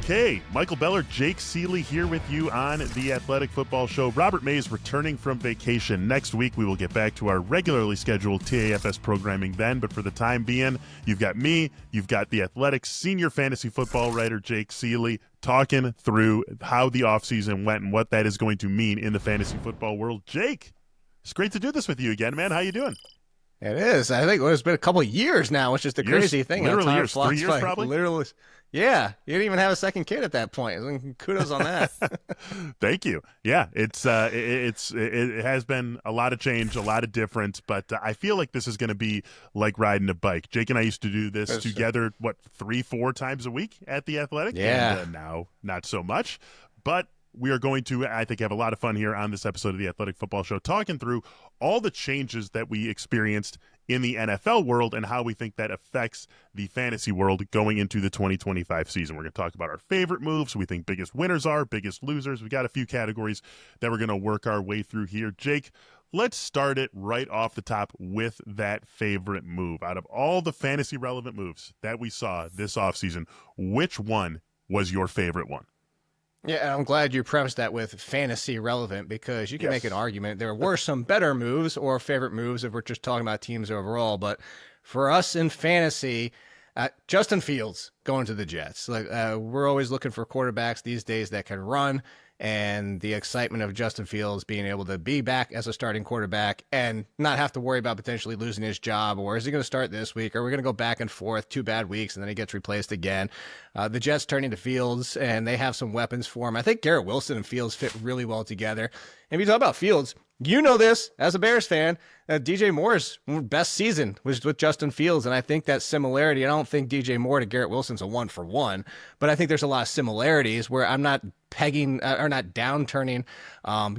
Okay, Michael Beller, Jake Ciely here with you on the Athletic Football Show. Robert Mays returning from vacation. Next week, we will get back to our regularly scheduled TAFS programming then, but for the time being, you've got me, you've got the Athletic senior fantasy football writer, Jake Ciely, talking through how the offseason went and what that is going to mean in the fantasy football world. Jake, it's great to do this with you again, man. How you doing? It is. I think it's been a couple of years now, which is the crazy thing. Literally years. 3 years probably? Literally. Yeah. You didn't even have a second kid at that point. Kudos on that. Thank you. Yeah, it has been a lot of change, a lot of difference, but I feel like this is going to be like riding a bike. Jake and I used to do this together, 3-4 times a week at The Athletic? Yeah. And now not so much, but we are going to, I think, have a lot of fun here on this episode of the Athletic Football Show, talking through all the changes that we experienced in the NFL world and how we think that affects the fantasy world going into the 2025 season. We're going to talk about our favorite moves, we think biggest winners are, biggest losers. We got a few categories that we're going to work our way through here. Jake, let's start it right off the top with that favorite move. Out of all the fantasy relevant moves that we saw this offseason, which one was your favorite one? Yeah, and I'm glad you prefaced that with fantasy relevant, because you can make an argument there were some better moves or favorite moves if we're just talking about teams overall. But for us in fantasy, Justin Fields going to the Jets. We're always looking for quarterbacks these days that can run, and the excitement of Justin Fields being able to be back as a starting quarterback and not have to worry about potentially losing his job, or is he going to start this week, or are we going to go back and forth 2 bad weeks and then he gets replaced again. The Jets turning to Fields, and they have some weapons for him. I think Garrett Wilson and Fields fit really well together. And if you talk about Fields, you know this as a Bears fan, DJ Moore's best season was with Justin Fields, and I think that similarity, I don't think DJ Moore to Garrett Wilson's a 1-for-1, but I think there's a lot of similarities where I'm not pegging or not downturning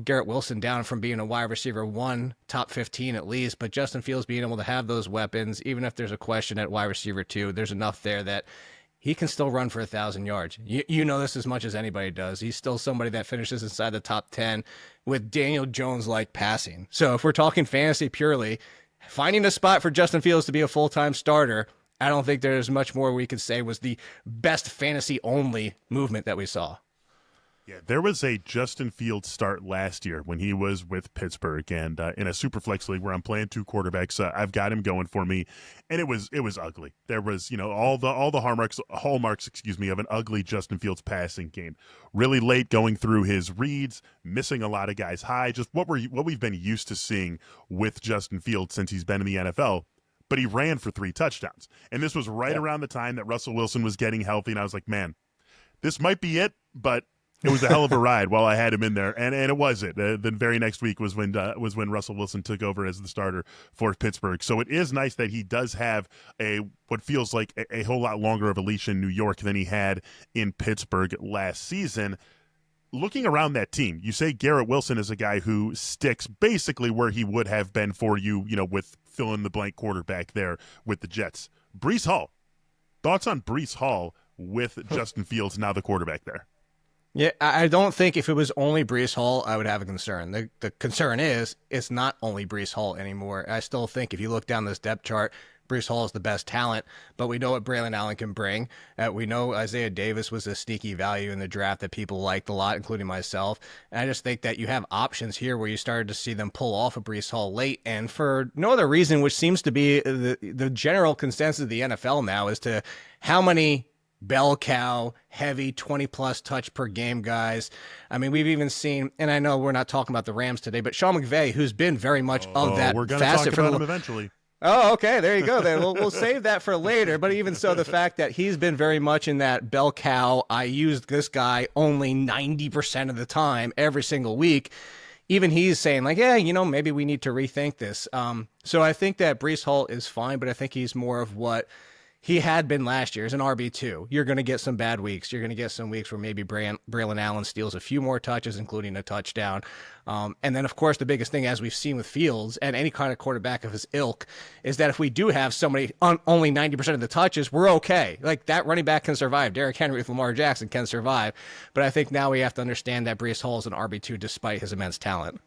Garrett Wilson down from being a wide receiver 1, top 15 at least, but Justin Fields being able to have those weapons, even if there's a question at wide receiver 2, there's enough there that he can still run for 1,000 yards. You know this as much as anybody does. He's still somebody that finishes inside the top 10 with Daniel Jones-like passing. So if we're talking fantasy purely, finding a spot for Justin Fields to be a full-time starter, I don't think there's much more we could say was the best fantasy-only movement that we saw. Yeah, there was a Justin Fields start last year when he was with Pittsburgh, and in a super flex league where I'm playing 2 quarterbacks, I've got him going for me, and it was ugly. There was all the hallmarks of an ugly Justin Fields passing game. Really late going through his reads, missing a lot of guys high. Just what we've been used to seeing with Justin Fields since he's been in the NFL. But he ran for 3 touchdowns, and this was right around the time that Russell Wilson was getting healthy, and I was like, man, this might be it, but it was a hell of a ride while I had him in there, and it was it. The very next week was when Russell Wilson took over as the starter for Pittsburgh. So it is nice that he does have what feels like a whole lot longer of a leash in New York than he had in Pittsburgh last season. Looking around that team, you say Garrett Wilson is a guy who sticks basically where he would have been for you, with fill-in-the-blank quarterback there with the Jets. Breece Hall. Thoughts on Breece Hall with Justin Fields now the quarterback there? Yeah, I don't think if it was only Breece Hall, I would have a concern. The concern is it's not only Breece Hall anymore. I still think if you look down this depth chart, Breece Hall is the best talent, but we know what Braylon Allen can bring. We know Isaiah Davis was a sneaky value in the draft that people liked a lot, including myself. And I just think that you have options here where you started to see them pull off a Breece Hall late, and for no other reason, which seems to be the general consensus of the NFL now, as to how many bell cow, heavy 20-plus touch per game guys. I mean, we've even seen, and I know we're not talking about the Rams today, but Sean McVay, who's been very much of that we're going to talk about him eventually. Oh, okay, there you go. Then we'll save that for later. But even so, the fact that he's been very much in that bell cow, I used this guy only 90% of the time, every single week. Even he's saying like, yeah, maybe we need to rethink this. So I think that Breece Hall is fine, but I think he's more of what he had been last year as an RB2. You're going to get some bad weeks. You're going to get some weeks where maybe Braylon Allen steals a few more touches, including a touchdown. And then, of course, the biggest thing, as we've seen with Fields and any kind of quarterback of his ilk, is that if we do have somebody on only 90% of the touches, we're okay. Like, that running back can survive. Derrick Henry with Lamar Jackson can survive. But I think now we have to understand that Breece Hall is an RB2 despite his immense talent.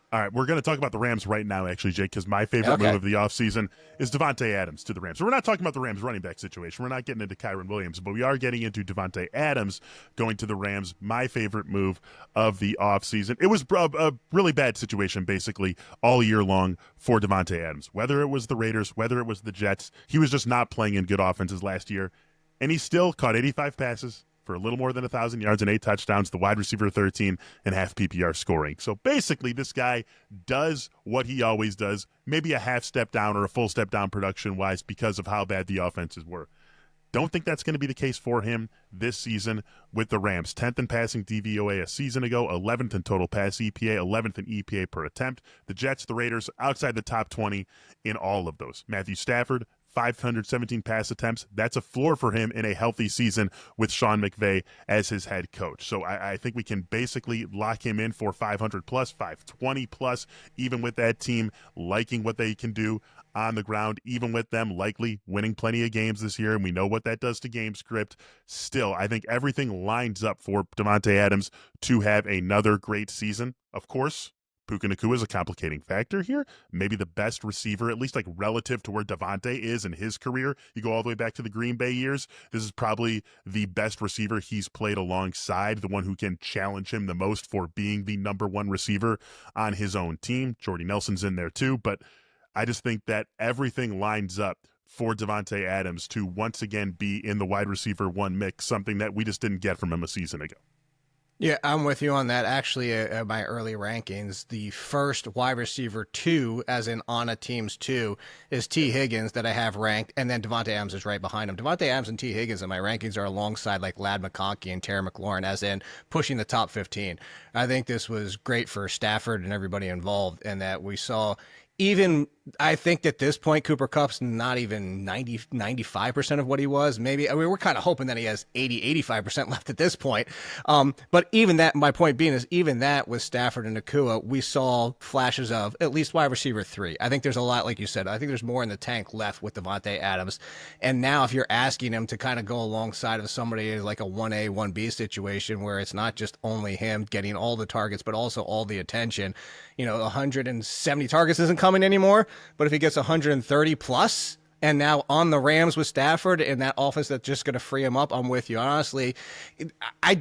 All right, we're going to talk about the Rams right now, actually, Jake, because my favorite move of the offseason is Davante Adams to the Rams. So we're not talking about the Rams running back situation. We're not getting into Kyron Williams, but we are getting into Davante Adams going to the Rams, my favorite move of the offseason. It was a really bad situation, basically, all year long for Davante Adams. Whether it was the Raiders, whether it was the Jets, he was just not playing in good offenses last year, and he still caught 85 passes for a little more than 1,000 yards and 8 touchdowns, the wide receiver 13, and half PPR scoring. So basically, this guy does what he always does, maybe a half step down or a full step down production-wise because of how bad the offenses were. Don't think that's going to be the case for him this season with the Rams. 10th in passing DVOA a season ago, 11th in total pass EPA, 11th in EPA per attempt. The Jets, the Raiders, outside the top 20 in all of those. Matthew Stafford, 517 pass attempts. That's a floor for him in a healthy season with Sean McVay as his head coach. So I think we can basically lock him in for 500 plus, 520 plus, even with that team liking what they can do on the ground, even with them likely winning plenty of games this year. And we know what that does to game script. Still, I think everything lines up for Davante Adams to have another great season. Of course, Puka Nacua is a complicating factor here. Maybe the best receiver, at least like relative to where Davante is in his career. You go all the way back to the Green Bay years. This is probably the best receiver he's played alongside, the one who can challenge him the most for being the number one receiver on his own team. Jordy Nelson's in there too, but I just think that everything lines up for Davante Adams to once again be in the wide receiver one mix, something that we just didn't get from him a season ago. Yeah, I'm with you on that. Actually, my early rankings, the first wide receiver 2, as in on a team's 2, is T. Higgins that I have ranked, and then Davante Adams is right behind him. Davante Adams and T. Higgins in my rankings are alongside like Ladd McConkey and Terry McLaurin, as in pushing the top 15. I think this was great for Stafford and everybody involved, and that we saw even, I think at this point, Cooper Kupp's not even 95% of what he was. Maybe, I mean, we're kind of hoping that he has 85% left at this point. But even that, my point being is even that with Stafford and Nacua, we saw flashes of at least wide receiver 3. I think there's a lot, like you said, I think there's more in the tank left with Davante Adams. And now if you're asking him to kind of go alongside of somebody like a 1A, 1B situation where it's not just only him getting all the targets, but also all the attention, 170 targets isn't coming anymore. But if he gets 130 plus, and now on the Rams with Stafford and that offense that's just going to free him up, I'm with you. Honestly, I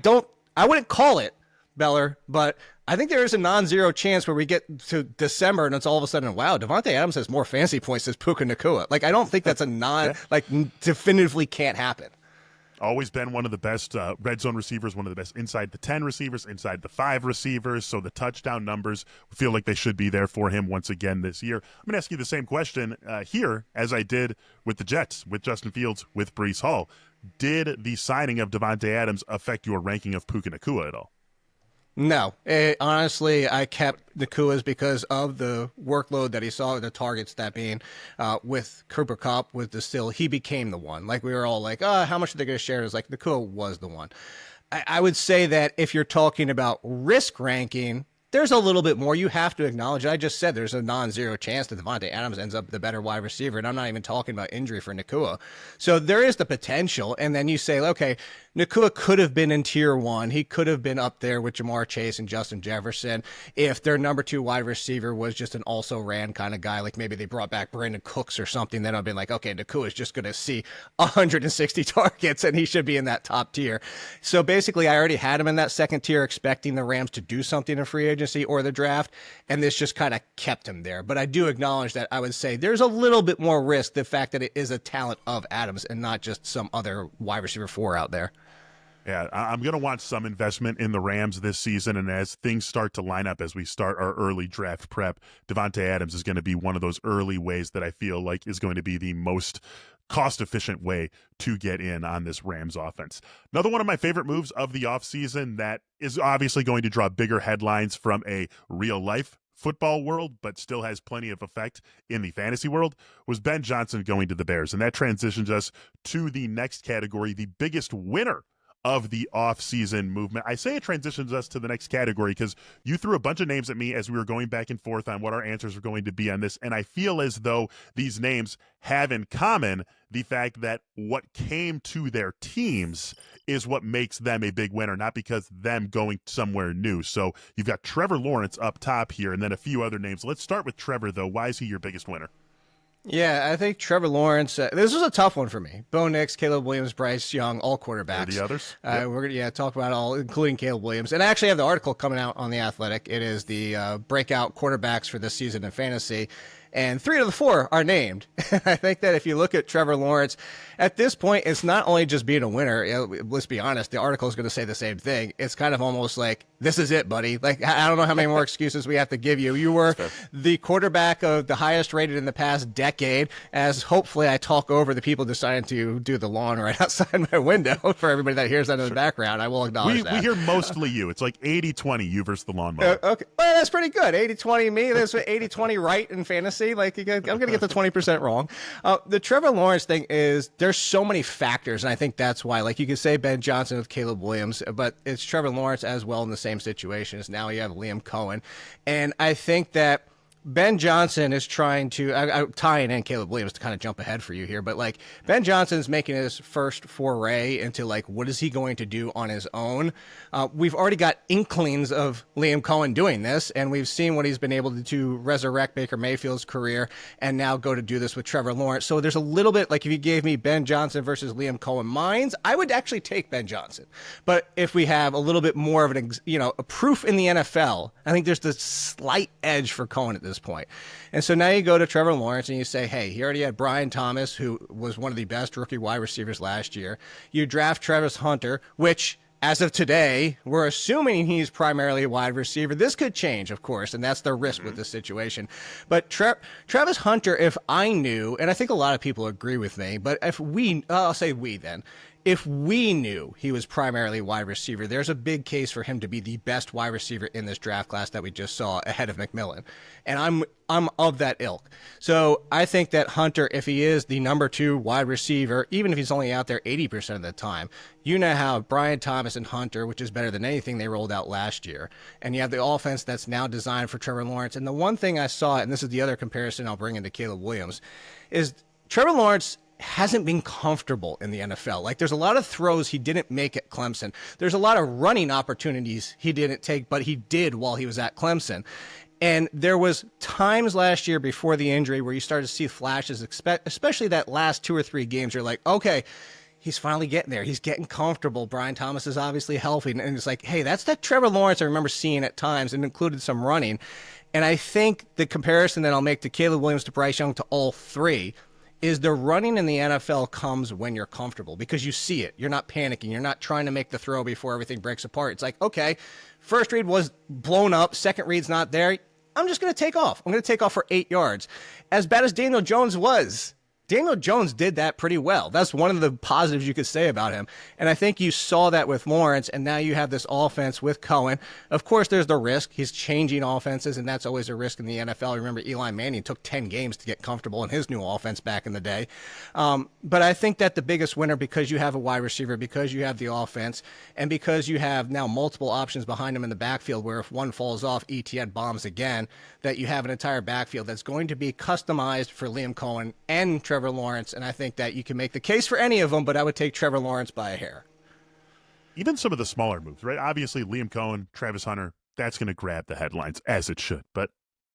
wouldn't call it, Beller, but I think there is a non-zero chance where we get to December and it's all of a sudden, wow, Davante Adams has more fantasy points than Puka Nacua. Like, I don't think that's definitively can't happen. Always been one of the best red zone receivers, one of the best inside the 10 receivers, inside the 5 receivers. So the touchdown numbers feel like they should be there for him once again this year. I'm going to ask you the same question here as I did with the Jets, with Justin Fields, with Breece Hall. Did the signing of Davante Adams affect your ranking of Puka Nacua at all? No. Honestly, I kept Nacua's because of the workload that he saw, the targets that being with Cooper Kupp, with the still, he became the one. Like, we were all like, how much are they going to share? It was like, Nacua was the one. I would say that if you're talking about risk ranking, there's a little bit more. You have to acknowledge, I just said there's a non-zero chance that Davante Adams ends up the better wide receiver, and I'm not even talking about injury for Nacua. So there is the potential, and then you say, okay, Nacua could have been in tier 1. He could have been up there with Jamar Chase and Justin Jefferson if their number 2 wide receiver was just an also-ran kind of guy, like maybe they brought back Brandon Cooks or something. Then I've been like, okay, Nacua is just going to see 160 targets, and he should be in that top tier. So basically, I already had him in that second tier, expecting the Rams to do something in free agency or the draft, and this just kind of kept him there. But I do acknowledge that I would say there's a little bit more risk, the fact that it is a talent of Adams and not just some other wide receiver 4 out there. Yeah, I'm going to want some investment in the Rams this season, and as things start to line up, as we start our early draft prep, Davante Adams is going to be one of those early ways that I feel like is going to be the most cost-efficient way to get in on this Rams offense. Another one of my favorite moves of the offseason that is obviously going to draw bigger headlines from a real-life football world, but still has plenty of effect in the fantasy world, was Ben Johnson going to the Bears. And that transitions us to the next category, the biggest winner of the offseason movement. I say it transitions us to the next category because you threw a bunch of names at me as we were going back and forth on what our answers were going to be on this, and I feel as though these names have in common the fact that what came to their teams is what makes them a big winner, not because them going somewhere new. So you've got Trevor Lawrence up top here and then a few other names. Let's start with Trevor, though. Why is he your biggest winner? Yeah, I think Trevor Lawrence, this was a tough one for me. Bo Nix, Caleb Williams, Bryce Young, all quarterbacks. The others? Yep. We're going to talk about all, including Caleb Williams. And I actually have the article coming out on The Athletic. It is the breakout quarterbacks for this season in fantasy. And 3 of the 4 are named. I think that if you look at Trevor Lawrence, at this point, it's not only just being a winner. Let's be honest, the article is going to say the same thing. It's kind of almost like, this is it, buddy. Like, I don't know how many more excuses we have to give you. You were the quarterback of the highest rated in the past decade, as hopefully I talk over the people deciding to do the lawn right outside my window for everybody that hears that in the background. I will acknowledge that. We hear mostly you. It's like 80-20, you versus the lawnmower. Okay. Well, that's pretty good. 80-20 me. That's 80-20 right in fantasy. Like, I'm going to get the 20% wrong. The Trevor Lawrence thing is, there's so many factors, and I think that's why. Like, you could say Ben Johnson with Caleb Williams, but it's Trevor Lawrence as well in the same situation as now you have Liam Cohen. And I think that Ben Johnson is trying to tying in Caleb Williams to kind of jump ahead for you here, but like Ben Johnson's making his first foray into like what is he going to do on his own. We've already got inklings of Liam Cohen doing this, and we've seen what he's been able to do, resurrect Baker Mayfield's career, and now go to do this with Trevor Lawrence. So there's a little bit like if you gave me Ben Johnson versus Liam Cohen minds, I would actually take Ben Johnson. But if we have a little bit more of an a proof in the NFL, I think there's this slight edge for Cohen at this point. And so now you go to Trevor Lawrence and you say, hey, he already had Brian Thomas, who was one of the best rookie wide receivers last year. You draft Travis Hunter, which as of today, we're assuming he's primarily a wide receiver. This could change, of course, and that's the risk with this situation. But Travis Hunter, if I knew, and I think a lot of people agree with me, but if I'll say we then, if we knew he was primarily wide receiver, there's a big case for him to be the best wide receiver in this draft class that we just saw ahead of McMillan. And I'm of that ilk. So I think that Hunter, if he is the number 2 wide receiver, even if he's only out there 80% of the time, you now have Brian Thomas and Hunter, which is better than anything they rolled out last year. And you have the offense that's now designed for Trevor Lawrence. And the one thing I saw, and this is the other comparison I'll bring into Caleb Williams, is Trevor Lawrence hasn't been comfortable in the NFL. Like, there's a lot of throws he didn't make at Clemson. There's a lot of running opportunities he didn't take, but he did while he was at Clemson. And there was times last year before the injury where you started to see flashes, especially that last 2 or 3 games. You're like, okay, he's finally getting there. He's getting comfortable. Brian Thomas is obviously healthy. And it's like, hey, that's that Trevor Lawrence I remember seeing at times, and included some running. And I think the comparison that I'll make to Caleb Williams, to Bryce Young, to all 3 is the running in the NFL comes when you're comfortable, because you see it. You're not panicking. You're not trying to make the throw before everything breaks apart. It's like, okay, first read was blown up. Second read's not there. I'm just going to take off. I'm going to take off for 8 yards. As bad as Daniel Jones was, Daniel Jones did that pretty well. That's one of the positives you could say about him. And I think you saw that with Lawrence, and now you have this offense with Cohen. Of course, there's the risk. He's changing offenses, and that's always a risk in the NFL. Remember, Eli Manning took 10 games to get comfortable in his new offense back in the day. But I think that the biggest winner, because you have a wide receiver, because you have the offense, and because you have now multiple options behind him in the backfield, where if one falls off, ETN bombs again, that you have an entire backfield that's going to be customized for Liam Cohen and Trevor Lawrence, and I think that you can make the case for any of them, but I would take Trevor Lawrence by a hair. Even some of the smaller moves, right? Obviously, Liam Cohen, Travis Hunter, that's going to grab the headlines, as it should. But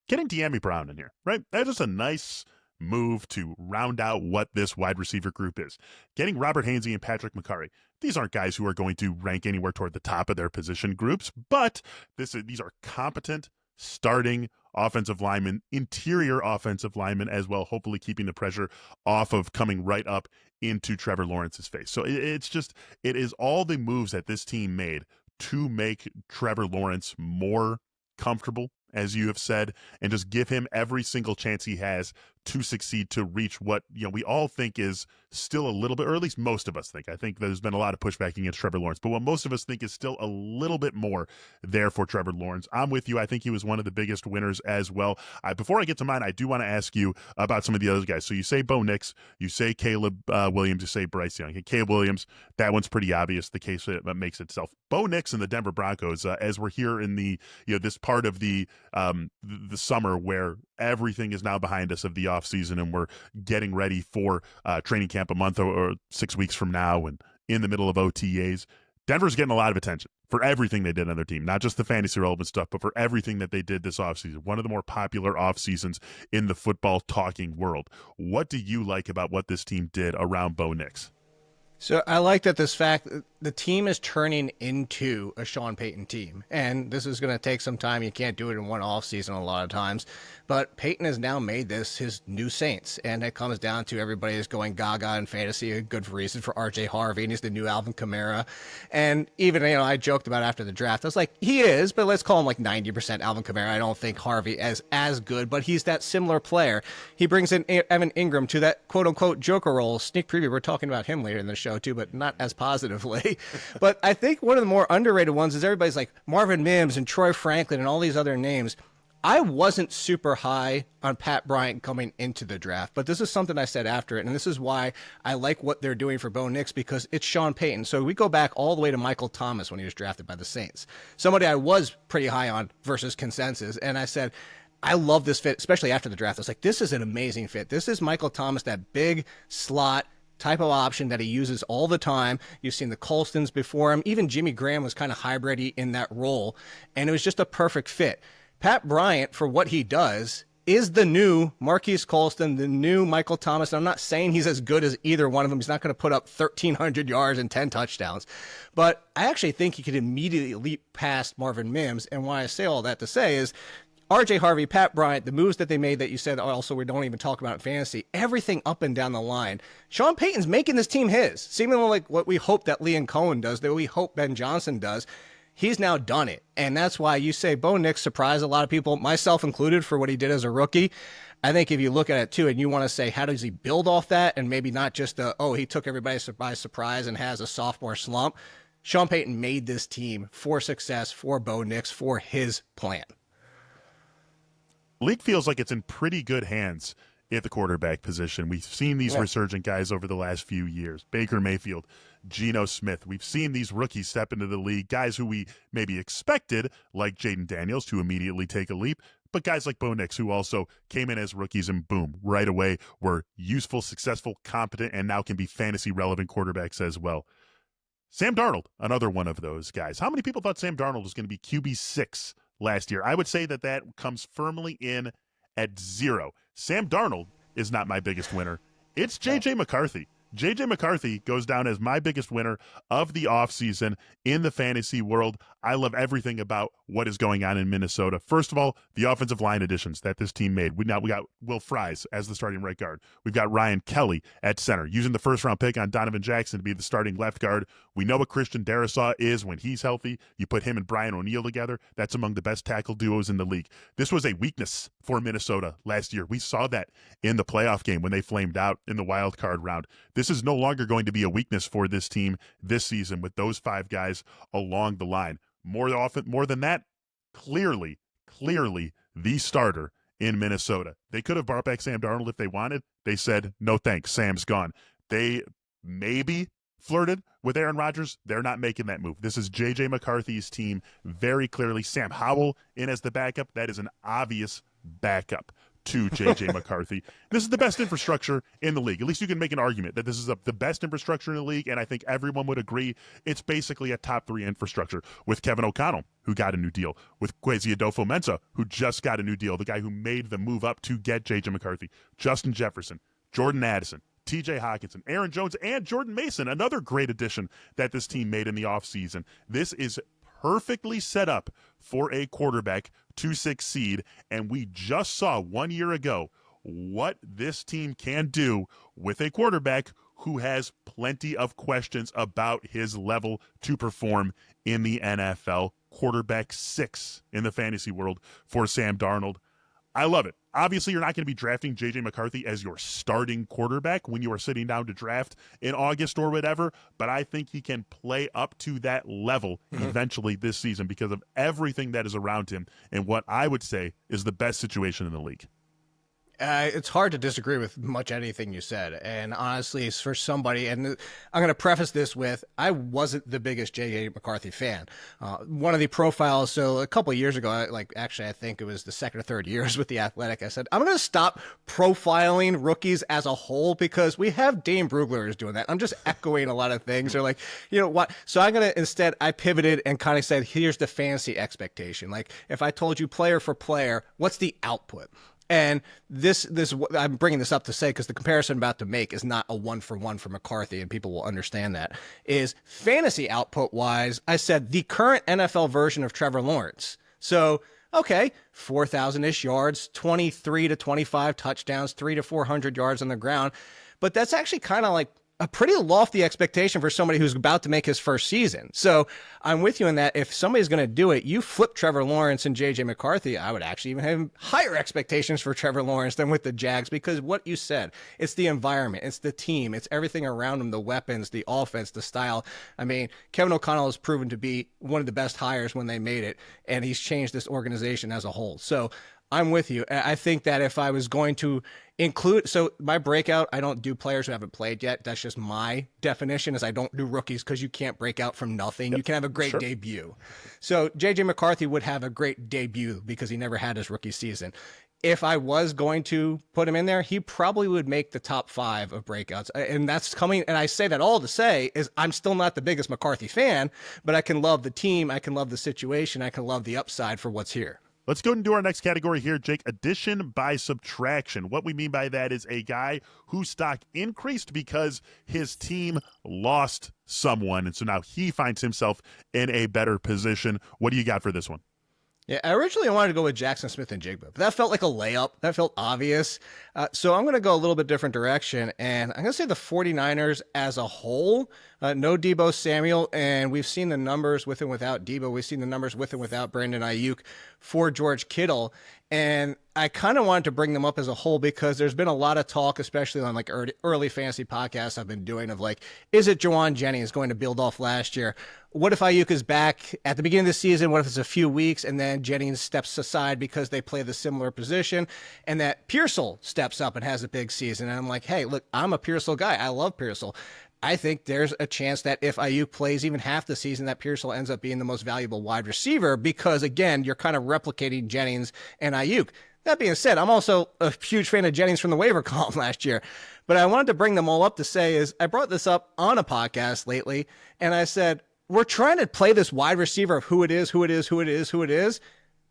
getting De'Ami Brown in here, right? That is a nice move to round out what this wide receiver group is. Getting Robert Hainsey and Patrick McCurry. These aren't guys who are going to rank anywhere toward the top of their position groups, but these are competent starting offensive linemen, interior offensive linemen as well, hopefully keeping the pressure off of coming right up into Trevor Lawrence's face. So it is all the moves that this team made to make Trevor Lawrence more comfortable, as you have said, and just give him every single chance he has to succeed, to reach what we all think is still a little bit, or at least most of us think. I think there's been a lot of pushback against Trevor Lawrence, but what most of us think is still a little bit more there for Trevor Lawrence. I'm with you. I think he was one of the biggest winners as well. Before I get to mine, I do want to ask you about some of the other guys. So you say Bo Nix, you say Caleb Williams, you say Bryce Young. Hey, Caleb Williams, that one's pretty obvious. The case that makes itself. Bo Nix and the Denver Broncos, as we're here in the this part of the summer where everything is now behind us of the offseason and we're getting ready for training camp a month or 6 weeks from now and in the middle of OTAs. Denver's getting a lot of attention for everything they did on their team, not just the fantasy relevant stuff, but for everything that they did this offseason. One of the more popular offseasons in the football talking world. What do you like about what this team did around Bo Nix? So I like that this fact the team is turning into a Sean Payton team. And this is going to take some time. You can't do it in one offseason a lot of times. But Payton has now made this his new Saints. And it comes down to everybody is going gaga in fantasy, a good reason for RJ Harvey. And he's the new Alvin Kamara. And even, I joked about after the draft. I was like, he is, but let's call him like 90% Alvin Kamara. I don't think Harvey as good, but he's that similar player. He brings in Evan Ingram to that quote-unquote Joker role. Sneak preview, we're talking about him later in the show too, but not as positively. But I think one of the more underrated ones is everybody's like Marvin Mims and Troy Franklin and all these other names. I wasn't super high on Pat Bryant coming into the draft, but this is something I said after it, and this is why I like what they're doing for Bo Nix, because it's Sean Payton. So we go back all the way to Michael Thomas when he was drafted by the Saints, somebody I was pretty high on versus consensus, and I said, I love this fit, especially after the draft. I was like, this is an amazing fit. This is Michael Thomas, that big slot type of option that he uses all the time. You've seen the Colstons before him. Even Jimmy Graham was kind of hybrid-y in that role, and it was just a perfect fit. Pat Bryant, for what he does, is the new Marquise Colston, the new Michael Thomas. And I'm not saying he's as good as either one of them. He's not going to put up 1,300 yards and 10 touchdowns. But I actually think he could immediately leap past Marvin Mims. And why I say all that to say is RJ Harvey, Pat Bryant, the moves that they made that you said also we don't even talk about in fantasy, everything up and down the line. Sean Payton's making this team his, seemingly like what we hope that Liam Cohen does, that we hope Ben Johnson does. He's now done it. And that's why you say Bo Nix surprised a lot of people, myself included, for what he did as a rookie. I think if you look at it too, and you want to say, how does he build off that? And maybe not just he took everybody by surprise and has a sophomore slump. Sean Payton made this team for success, for Bo Nix, for his plan. League feels like it's in pretty good hands at the quarterback position. We've seen these resurgent guys over the last few years. Baker Mayfield, Geno Smith. We've seen these rookies step into the league, guys who we maybe expected, like Jaden Daniels, to immediately take a leap, but guys like Bo Nix, who also came in as rookies and boom, right away were useful, successful, competent, and now can be fantasy relevant quarterbacks as well. Sam Darnold, another one of those guys. How many people thought Sam Darnold was going to be QB6 last year? I would say that comes firmly in at 0. Sam Darnold is not my biggest winner. It's J.J. McCarthy. J.J. McCarthy goes down as my biggest winner of the offseason in the fantasy world. I love everything about what is going on in Minnesota. First of all, the offensive line additions that this team made. We got Will Fries as the starting right guard. We've got Ryan Kelly at center, using the first-round pick on Donovan Jackson to be the starting left guard. We know what Christian Darrisaw is when he's healthy. You put him and Brian O'Neill together, that's among the best tackle duos in the league. This was a weakness for Minnesota last year. We saw that in the playoff game when they flamed out in the wild card round. This is no longer going to be a weakness for this team this season with those 5 guys along the line. More than that, clearly the starter in Minnesota. They could have brought back Sam Darnold if they wanted. They said, no thanks, Sam's gone. They maybe flirted with Aaron Rodgers. They're not making that move. This is J.J. McCarthy's team very clearly. Sam Howell in as the backup. That is an obvious backup to J.J. McCarthy. This is the best infrastructure in the league. At least you can make an argument that this is the best infrastructure in the league, and I think everyone would agree it's basically a top 3 infrastructure with Kevin O'Connell, who got a new deal, with Kwesi Adofo-Mensah, who just got a new deal, the guy who made the move up to get J.J. McCarthy, Justin Jefferson, Jordan Addison, T.J. Hawkinson, Aaron Jones, and Jordan Mason, another great addition that this team made in the offseason. This is perfectly set up for a quarterback to succeed, and we just saw 1 year ago what this team can do with a quarterback who has plenty of questions about his level to perform in the NFL. Quarterback 6 in the fantasy world for Sam Darnold. I love it. Obviously, you're not going to be drafting J.J. McCarthy as your starting quarterback when you are sitting down to draft in August or whatever, but I think he can play up to that level eventually this season because of everything that is around him and what I would say is the best situation in the league. It's hard to disagree with much anything you said. And honestly, it's for somebody, and I'm going to preface this with, I wasn't the biggest J.J. McCarthy fan. One of the profiles, so a couple of years ago, I think it was the second or third years with The Athletic, I said, I'm going to stop profiling rookies as a whole because we have Dane Brugler is doing that. I'm just echoing a lot of things. They're like, you know what? So I'm going to, instead, I pivoted and kind of said, here's the fantasy expectation. Like, if I told you player for player, what's the output? And this I'm bringing this up to say, because the comparison I'm about to make is not a 1-for-1 for McCarthy, and people will understand that, is fantasy output wise, I said the current NFL version of Trevor Lawrence. So, okay, 4,000-ish yards, 23 to 25 touchdowns, 300 to 400 yards on the ground. But that's actually kind of like a pretty lofty expectation for somebody who's about to make his first season. So I'm with you in that if somebody's going to do it, you flip Trevor Lawrence and J.J. McCarthy, I would actually even have higher expectations for Trevor Lawrence than with the Jags, because what you said, it's the environment, it's the team, it's everything around him, the weapons, the offense, the style. I mean, Kevin O'Connell has proven to be one of the best hires when they made it, and he's changed this organization as a whole. So I'm with you. I think that if I was going to include, so my breakout, I don't do players who haven't played yet. That's just my definition, is I don't do rookies because you can't break out from nothing. Yep. You can have a great debut. So JJ McCarthy would have a great debut because he never had his rookie season. If I was going to put him in there, he probably would make the top 5 of breakouts. And that's coming. And I say that all to say is I'm still not the biggest McCarthy fan, but I can love the team. I can love the situation. I can love the upside for what's here. Let's go and do our next category here, Jake. Addition by subtraction. What we mean by that is a guy whose stock increased because his team lost someone, and so now he finds himself in a better position. What do you got for this one? Yeah, I originally wanted to go with Jackson Smith and Jigba, but that felt like a layup. That felt obvious. So I'm going to go a little bit different direction, and I'm going to say the 49ers as a whole. No Deebo Samuel, and we've seen the numbers with and without Deebo. We've seen the numbers with and without Brandon Ayuk for George Kittle, and I kind of wanted to bring them up as a whole because there's been a lot of talk, especially on like early fantasy podcasts I've been doing, of like, is it Juwan Jennings going to build off last year? What if Ayuk is back at the beginning of the season? What if it's a few weeks and then Jennings steps aside because they play the similar position, and that Pearsall steps up and has a big season? And I'm like, hey, look, I'm a Pearsall guy. I love Pearsall. I think there's a chance that if Ayuk plays even half the season, that Pearsall ends up being the most valuable wide receiver because, again, you're kind of replicating Jennings and Ayuk. That being said, I'm also a huge fan of Jennings from the waiver column last year. But I wanted to bring them all up to say is I brought this up on a podcast lately, and I said, we're trying to play this wide receiver of who it is.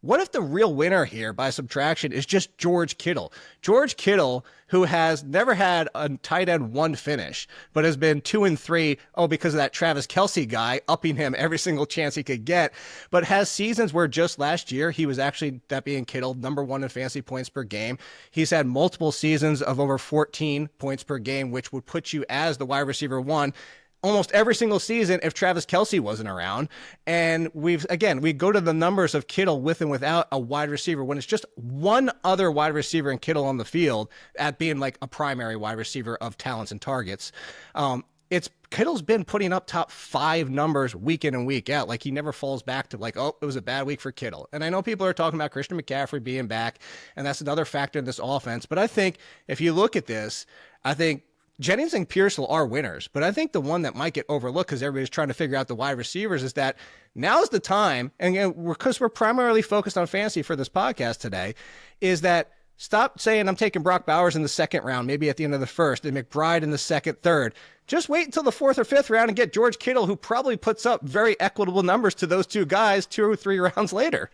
What if the real winner here by subtraction is just George Kittle? George Kittle, who has never had a tight end 1 finish, but has been 2 and 3, because of that Travis Kelce guy upping him every single chance he could get, but has seasons where just last year he was actually, that being Kittle, number 1 in fantasy points per game. He's had multiple seasons of over 14 points per game, which would put you as the wide receiver 1 almost every single season if Travis Kelce wasn't around. And we go to the numbers of Kittle with and without a wide receiver when it's just one other wide receiver and Kittle on the field at being like a primary wide receiver of talents and targets. Kittle's been putting up top 5 numbers week in and week out. Like, he never falls back to like, it was a bad week for Kittle. And I know people are talking about Christian McCaffrey being back, and that's another factor in this offense. But I think if you look at this, I think Jennings and Pearsall are winners, but I think the one that might get overlooked because everybody's trying to figure out the wide receivers is that now's the time, and because we're primarily focused on fantasy for this podcast today, is that stop saying I'm taking Brock Bowers in the 2nd round, maybe at the end of the 1st, and McBride in the 2nd, 3rd. Just wait until the 4th or 5th round and get George Kittle, who probably puts up very equitable numbers to those 2 guys 2 or 3 rounds later.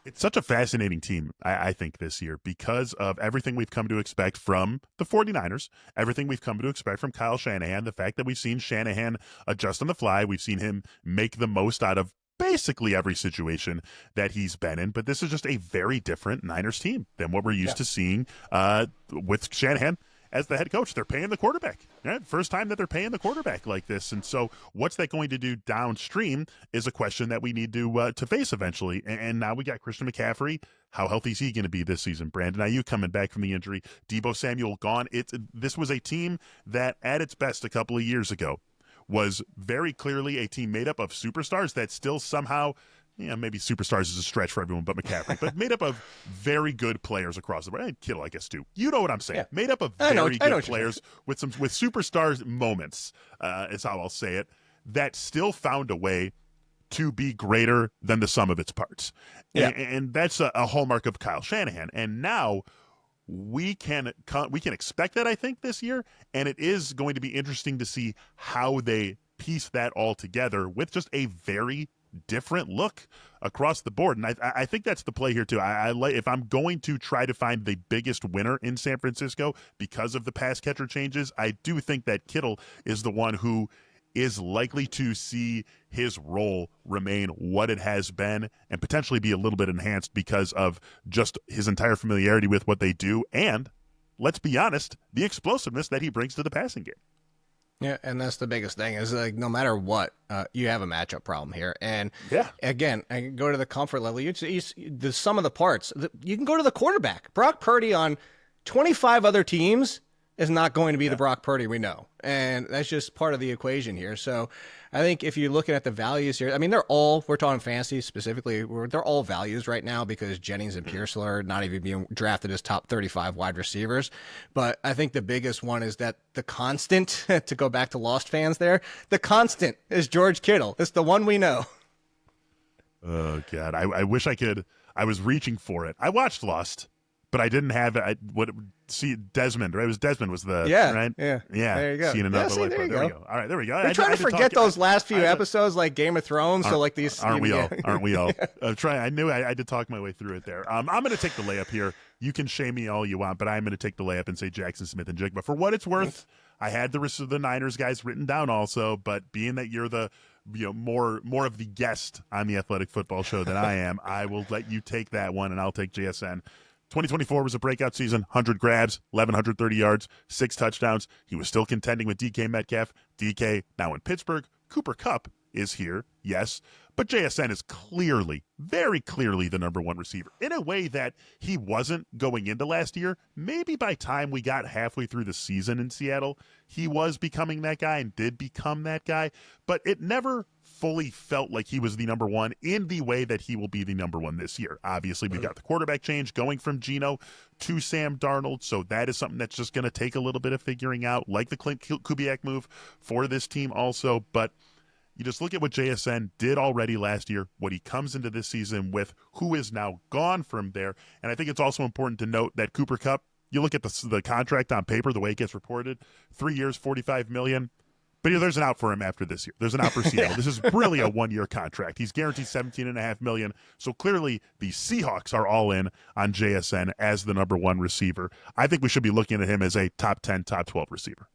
It's such a fascinating team, I think, this year because of everything we've come to expect from the 49ers, everything we've come to expect from Kyle Shanahan, the fact that we've seen Shanahan adjust on the fly. We've seen him make the most out of basically every situation that he's been in. But this is just a very different Niners team than what we're used to seeing with Shanahan as the head coach. They're paying the quarterback. Right? First time that they're paying the quarterback like this. And so what's that going to do downstream is a question that we need to face eventually. And now we got Christian McCaffrey. How healthy is he going to be this season? Brandon Ayuk coming back from the injury. Deebo Samuel gone. This was a team that at its best a couple of years ago was very clearly a team made up of superstars that still somehow, maybe superstars is a stretch for everyone but McCaffrey, but made up of very good players across the board. And Kittle, I guess, too. You know what I'm saying. Yeah. Made up of very good players with superstars moments, is how I'll say it, that still found a way to be greater than the sum of its parts. Yeah. And that's a hallmark of Kyle Shanahan. And now we can expect that, I think, this year, and it is going to be interesting to see how they piece that all together with just a very different look across the board. And I think that's the play here too. If I'm going to try to find the biggest winner in San Francisco because of the pass catcher changes, I do think that Kittle is the one who is likely to see his role remain what it has been and potentially be a little bit enhanced because of just his entire familiarity with what they do and, let's be honest, the explosiveness that he brings to the passing game. Yeah, and that's the biggest thing is like no matter what, you have a matchup problem here. And again, I can go to the comfort level. The sum of the parts. You can go to the quarterback. Brock Purdy on 25 other teams is not going to be the Brock Purdy we know. And that's just part of the equation here. So I think if you're looking at the values here, I mean, we're talking fantasy specifically, they're all values right now because Jennings and Pearsall are not even being drafted as top 35 wide receivers. But I think the biggest one is that the constant, to go back to Lost fans there, the constant is George Kittle. It's the one we know. Oh, God. I wish I could. I was reaching for it. I watched Lost, but I didn't have Desmond, right? It was Desmond was the right? Yeah. There you go. There we go. All right, there we go. We're trying to forget those last few episodes like Game of Thrones. So like these aren't we all? Aren't we all? I knew I had to talk my way through it there. I'm going to take the layup here. You can shame me all you want, but I'm going to take the layup and say Jackson Smith and Jake. But for what it's worth, I had the rest of the Niners guys written down also. But being that you're the more of the guest on the Athletic Football Show than I am, I will let you take that one, and I'll take JSN. 2024 was a breakout season, 100 grabs, 1,130 yards, 6 touchdowns. He was still contending with DK Metcalf. DK now in Pittsburgh. Cooper Kupp is here, yes, but JSN is clearly, very clearly the number one receiver in a way that he wasn't going into last year. Maybe by time we got halfway through the season in Seattle, he was becoming that guy and did become that guy, but it never fully felt like he was the number one in the way that he will be the number one this year. Obviously, we've got the quarterback change going from Geno to Sam Darnold, so that is something that's just going to take a little bit of figuring out, like the Clint Kubiak move for this team also, but you just look at what JSN did already last year, what he comes into this season with, who is now gone from there. And I think it's also important to note that Cooper Kupp, you look at the contract on paper, the way it gets reported, 3 years, $45 million. But there's an out for him after this year. There's an out for Seattle. This is really a one-year contract. He's guaranteed $17.5 million. So clearly the Seahawks are all in on JSN as the number one receiver. I think we should be looking at him as a top 10, top 12 receiver.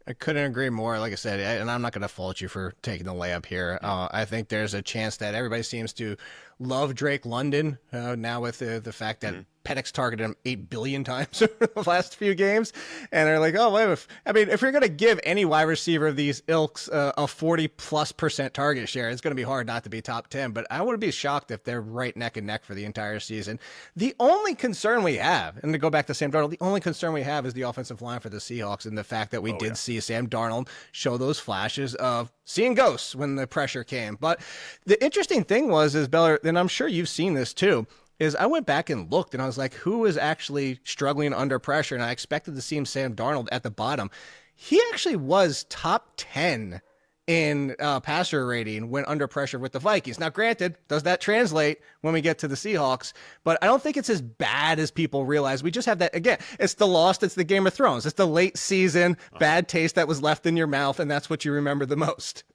I couldn't agree more. Like I said, and I'm not going to fault you for taking the layup here. I think there's a chance that everybody seems to love Drake London now with the fact that Penix targeted him 8 billion times over the last few games. And they're like, oh, wait, if you're going to give any wide receiver of these ilks a 40+% target share, it's going to be hard not to be top 10. But I wouldn't be shocked if they're right neck and neck for the entire season. The only concern we have, and to go back to Sam Darnold, the only concern we have is the offensive line for the Seahawks and the fact that we did see Sam Darnold show those flashes of seeing ghosts when the pressure came. But the interesting thing is Beller, and I'm sure you've seen this too, is I went back and looked and I was like, who is actually struggling under pressure? And I expected to see Sam Darnold at the bottom. He actually was top 10 in passer rating when under pressure with the Vikings. Now, granted, does that translate when we get to the Seahawks? But I don't think it's as bad as people realize. We just have that, again, it's the Lost, it's the Game of Thrones. It's the late season bad taste that was left in your mouth, and that's what you remember the most.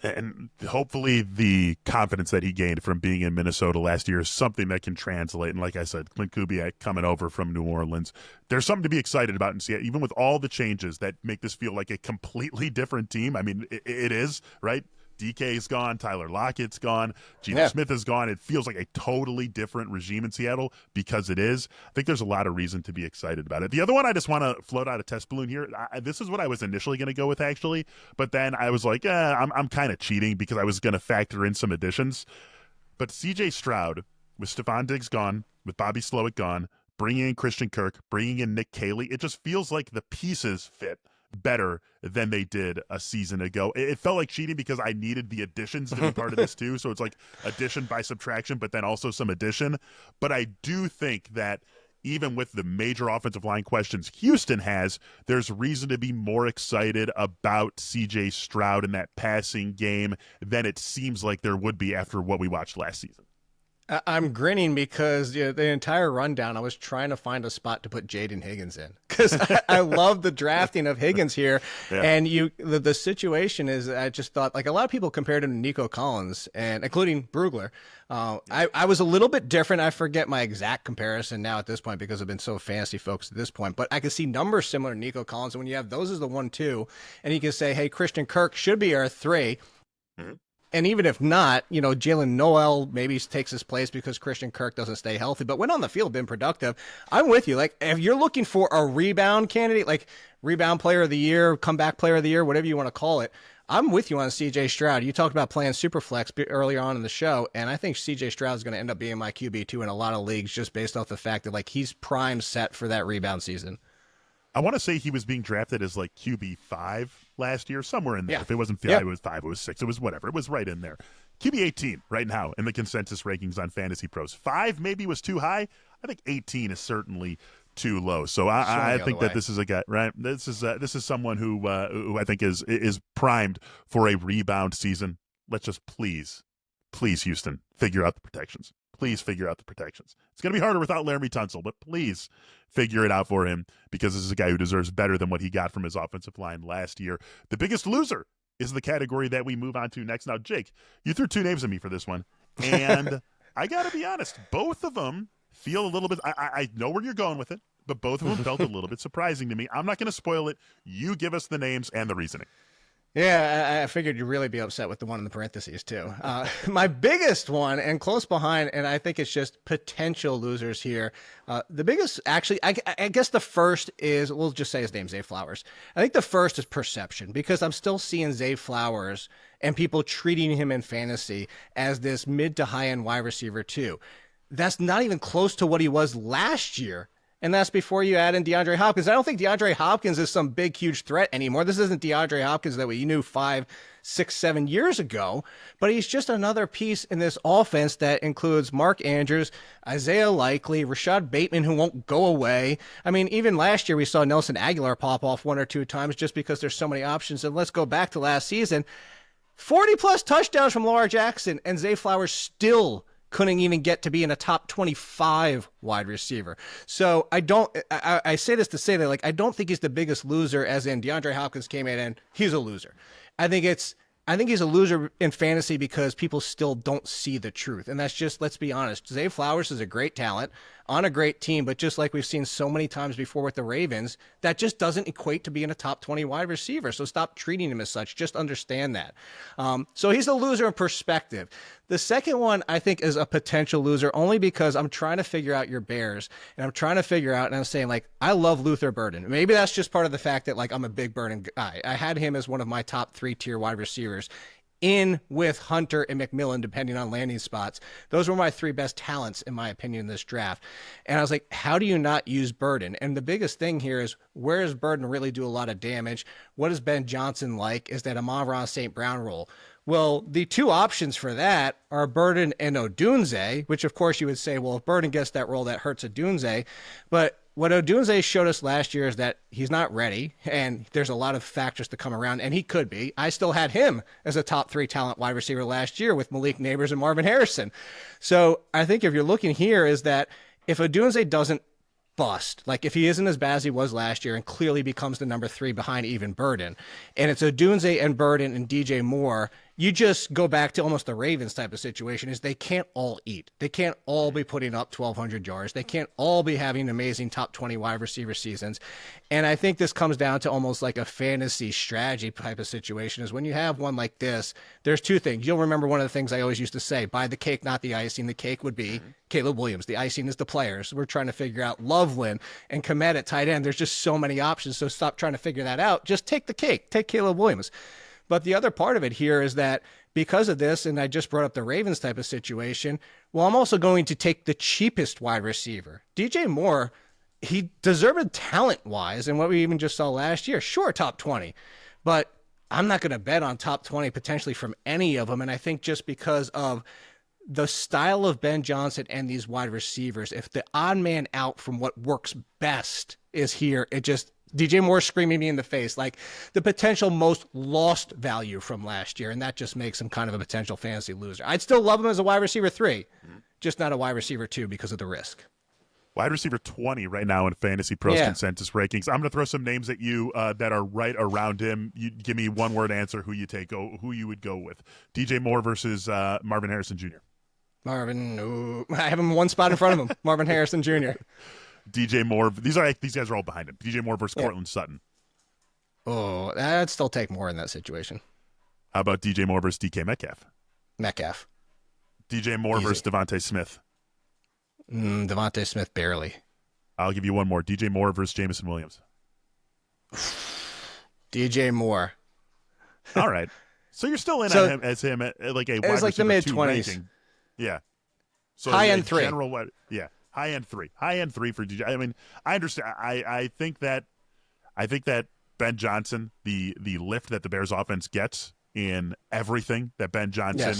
And hopefully the confidence that he gained from being in Minnesota last year is something that can translate. And like I said, Clint Kubiak coming over from New Orleans, there's something to be excited about in Seattle, even with all the changes that make this feel like a completely different team. I mean, it is, right? DK's gone, Tyler Lockett's gone, Geno Smith is gone. It feels like a totally different regime in Seattle because it is. I think there's a lot of reason to be excited about it. The other one I just want to float out a test balloon here. This is what I was initially going to go with, actually, but then I was like, I'm kind of cheating because I was going to factor in some additions. But CJ Stroud, with Stephon Diggs gone, with Bobby Slowick gone, bringing in Christian Kirk, bringing in Nick Caley, it just feels like the pieces fit better than they did a season ago. It felt like cheating because I needed the additions to be part of this too. So it's like addition by subtraction, but then also some addition. But I do think that even with the major offensive line questions Houston has, there's reason to be more excited about CJ Stroud in that passing game than it seems like there would be after what we watched last season. I'm grinning because the entire rundown, I was trying to find a spot to put Jaden Higgins in because I love the drafting of Higgins here. Yeah. And the situation is, I just thought, like, a lot of people compared him to Nico Collins, and including Brugler. I was a little bit different. I forget my exact comparison now at this point because I've been so fantasy focused at this point, but I can see numbers similar to Nico Collins. And when you have those as the 1-2, and you can say, hey, Christian Kirk should be our 3. Mm-hmm. And even if not, Jalen Noel maybe takes his place because Christian Kirk doesn't stay healthy, but when on the field, been productive. I'm with you. Like, if you're looking for a rebound candidate, like rebound player of the year, comeback player of the year, whatever you want to call it, I'm with you on CJ Stroud. You talked about playing Superflex earlier on in the show, and I think CJ Stroud is going to end up being my QB2 in a lot of leagues just based off the fact that, like, he's prime set for that rebound season. I want to say he was being drafted as like QB5 last year, somewhere in there. Yeah. If it wasn't 5, it was 5, it was 6, it was whatever. It was right in there. QB18 right now in the consensus rankings on Fantasy Pros. 5 maybe was too high. I think 18 is certainly too low. So I think that this is a guy, right? This is someone who I think is primed for a rebound season. Let's just please Houston, figure out the protections. Please figure out the protections. It's going to be harder without Laramie Tunsil, but please figure it out for him because this is a guy who deserves better than what he got from his offensive line last year. The biggest loser is the category that we move on to next. Now, Jake, you threw 2 names at me for this one, and I got to be honest, both of them feel a little bit – I know where you're going with it, but both of them felt a little bit surprising to me. I'm not going to spoil it. You give us the names and the reasoning. Yeah, I figured you'd really be upset with the one in the parentheses, too. My biggest one, and close behind, and I think it's just potential losers here. The biggest, actually, I guess the first is, we'll just say his name's Zay Flowers. I think the first is perception, because I'm still seeing Zay Flowers and people treating him in fantasy as this mid to high-end wide receiver, too. That's not even close to what he was last year. And that's before you add in DeAndre Hopkins. I don't think DeAndre Hopkins is some big, huge threat anymore. This isn't DeAndre Hopkins that we knew 5, 6, 7 years ago. But he's just another piece in this offense that includes Mark Andrews, Isaiah Likely, Rashad Bateman, who won't go away. I mean, even last year we saw Nelson Aguilar pop off 1 or 2 times just because there's so many options. And let's go back to last season. 40-plus touchdowns from Lamar Jackson, and Zay Flowers still couldn't even get to be in a top 25 wide receiver. So I say this to say that, like, I don't think he's the biggest loser as in DeAndre Hopkins came in and he's a loser. I think he's a loser in fantasy because people still don't see the truth. And that's just, let's be honest, Zay Flowers is a great talent on a great team, but just like we've seen so many times before with the Ravens, that just doesn't equate to being a top 20 wide receiver. So stop treating him as such. Just understand that. So he's a loser in perspective. The second one, I think, is a potential loser only because I'm trying to figure out your Bears, and I'm trying to figure out, and I'm saying, like, I love Luther Burden. Maybe that's just part of the fact that, like, I'm a big Burden guy. I had him as one of my top 3-tier wide receivers in with Hunter and McMillan, depending on landing spots. Those were my 3 best talents, in my opinion, in this draft. And I was like, how do you not use Burden? And the biggest thing here is, where does Burden really do a lot of damage? What is Ben Johnson like? Is that Amon-Ra St. Brown role? Well, the 2 options for that are Burden and Odunze, which, of course, you would say, well, if Burden gets that role, that hurts Odunze. But what Odunze showed us last year is that he's not ready, and there's a lot of factors to come around, and he could be. I still had him as a top 3 talent wide receiver last year with Malik Neighbors and Marvin Harrison. So I think if you're looking here is that if Odunze doesn't bust, like if he isn't as bad as he was last year and clearly becomes the number 3 behind even Burden, and it's Odunze and Burden and DJ Moore, you just go back to almost the Ravens type of situation is they can't all eat. They can't all be putting up 1,200 yards. They can't all be having amazing top 20 wide receiver seasons. And I think this comes down to almost like a fantasy strategy type of situation is when you have one like this, there's two things. You'll remember one of the things I always used to say, buy the cake, not the icing. The cake would be Caleb Williams. The icing is the players. We're trying to figure out Loveland and Kmet at tight end. There's just so many options. So stop trying to figure that out. Just take the cake. Take Caleb Williams. But the other part of it here is that because of this, and I just brought up the Ravens type of situation, well, I'm also going to take the cheapest wide receiver. DJ Moore, he deserved talent-wise, and what we even just saw last year, sure, top 20. But I'm not going to bet on top 20 potentially from any of them, and I think just because of the style of Ben Johnson and these wide receivers, if the odd man out from what works best is here, it just... DJ Moore screaming me in the face, like the potential most lost value from last year, and that just makes him kind of a potential fantasy loser. I'd still love him as a wide receiver 3, just not a wide receiver 2 because of the risk. Wide receiver 20 right now in Fantasy Pros consensus rankings. I'm going to throw some names at you that are right around him. You give me one-word answer who you would go with. DJ Moore versus Marvin Harrison Jr. I have him one spot in front of him. Marvin Harrison Jr. DJ Moore. These guys are all behind him. DJ Moore versus Cortland Sutton. Oh, I'd still take Moore in that situation. How about DJ Moore versus DK Metcalf? Metcalf. DJ Moore versus Devontae Smith. Devontae Smith barely. I'll give you one more. DJ Moore versus Jameson Williams. DJ Moore. All right. So you're still in on him at like a wide receiver the mid-20s ranking. Yeah. So high end 3. High end 3. High end 3 for DJ. I mean, I understand. I think that Ben Johnson, the lift that the Bears offense gets in everything that Ben Johnson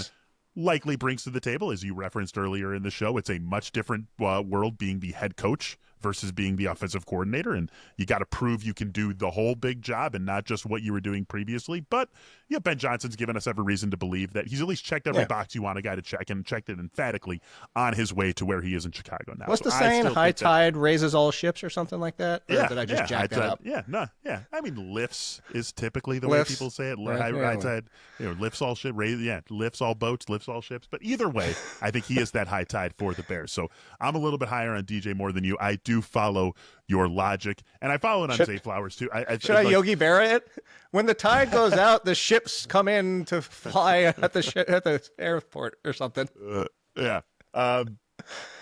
likely brings to the table, as you referenced earlier in the show, it's a much different world being the head coach versus being the offensive coordinator, and you got to prove you can do the whole big job and not just what you were doing previously. But yeah, Ben Johnson's given us every reason to believe that he's at least checked every box you want a guy to check, and checked it emphatically on his way to where he is in Chicago now. What's the saying? High tide raises all ships, or something like that? Or did I just jack that up? I mean, lifts is typically the way people say it. High tide, lifts all ship. Lifts all boats, lifts all ships. But either way, I think he is that high tide for the Bears. So I'm a little bit higher on DJ Moore than you. I do follow your logic, and I follow it on Zay Flowers too. Should I Yogi Berra it? When the tide goes out, the ships come in to fly at the airport or something. Wide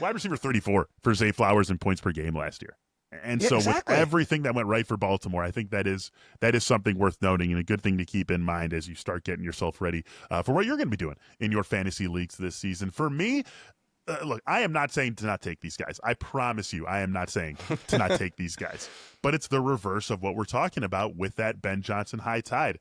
receiver 34 for Zay Flowers in points per game last year. And so with everything that went right for Baltimore, I think that is something worth noting and a good thing to keep in mind as you start getting yourself ready for what you're going to be doing in your fantasy leagues this season. For me, look, I am not saying to not take these guys. I promise you, I am not saying to not take these guys. But it's the reverse of what we're talking about with that Ben Johnson high tide.